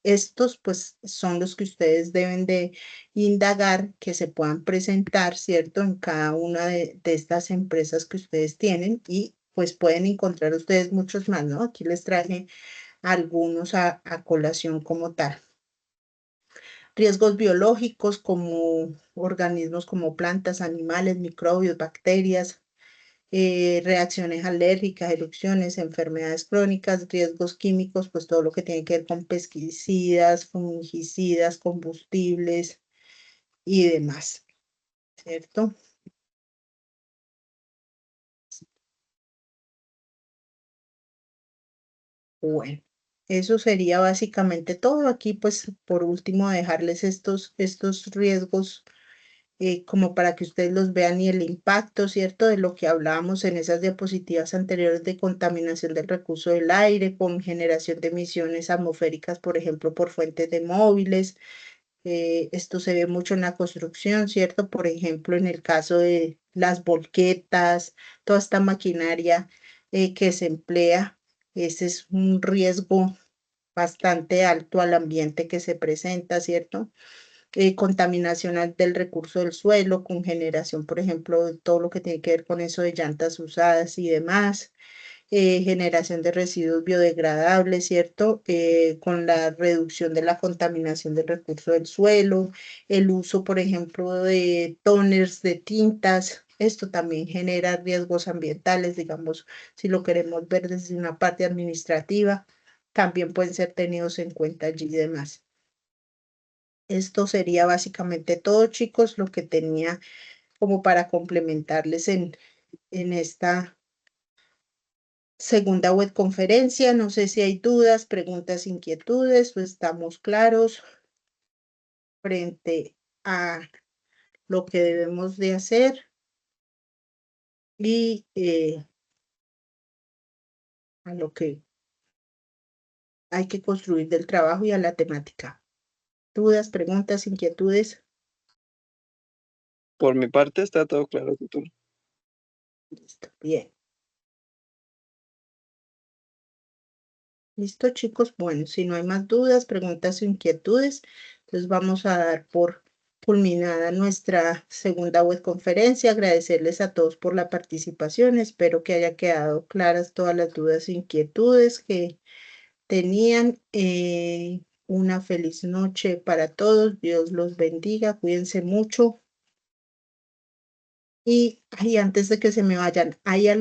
Estos pues son los que ustedes deben de indagar que se puedan presentar, ¿cierto? En cada una de estas empresas que ustedes tienen y pues pueden encontrar ustedes muchos más, ¿no? Aquí les traje algunos a colación como tal. Riesgos biológicos como organismos como plantas, animales, microbios, bacterias, reacciones alérgicas, erupciones, enfermedades crónicas, riesgos químicos, pues todo lo que tiene que ver con pesticidas, fungicidas, combustibles y demás, ¿cierto? Bueno, eso sería básicamente todo. Aquí, pues, por último, dejarles estos riesgos como para que ustedes los vean y el impacto, ¿cierto? De lo que hablábamos en esas diapositivas anteriores de contaminación del recurso del aire, con generación de emisiones atmosféricas, por ejemplo, por fuentes de móviles. Esto se ve mucho en la construcción, ¿cierto? Por ejemplo, en el caso de las volquetas, toda esta maquinaria que se emplea, ese es un riesgo bastante alto al ambiente que se presenta, ¿cierto? Contaminación del recurso del suelo, con generación, por ejemplo, de todo lo que tiene que ver con eso de llantas usadas y demás, generación de residuos biodegradables, ¿cierto? Con la reducción de la contaminación del recurso del suelo, el uso, por ejemplo, de toners, de tintas. Esto también genera riesgos ambientales, digamos, si lo queremos ver desde una parte administrativa, también pueden ser tenidos en cuenta allí y demás. Esto sería básicamente todo, chicos, lo que tenía como para complementarles en esta segunda web conferencia. No sé si hay dudas, preguntas, inquietudes, pues estamos claros frente a lo que debemos de hacer y a lo que hay que construir del trabajo y a la temática. ¿Dudas, preguntas, inquietudes?
Por mi parte está todo claro, tutor.
Listo, bien. Listo, chicos. Bueno, si no hay más dudas, preguntas o inquietudes, entonces vamos a dar por culminada nuestra segunda web conferencia. Agradecerles a todos por la participación. Espero que haya quedado claras todas las dudas e inquietudes que tenían. Una feliz noche para todos. Dios los bendiga. Cuídense mucho. Y antes de que se me vayan, ¿hay algo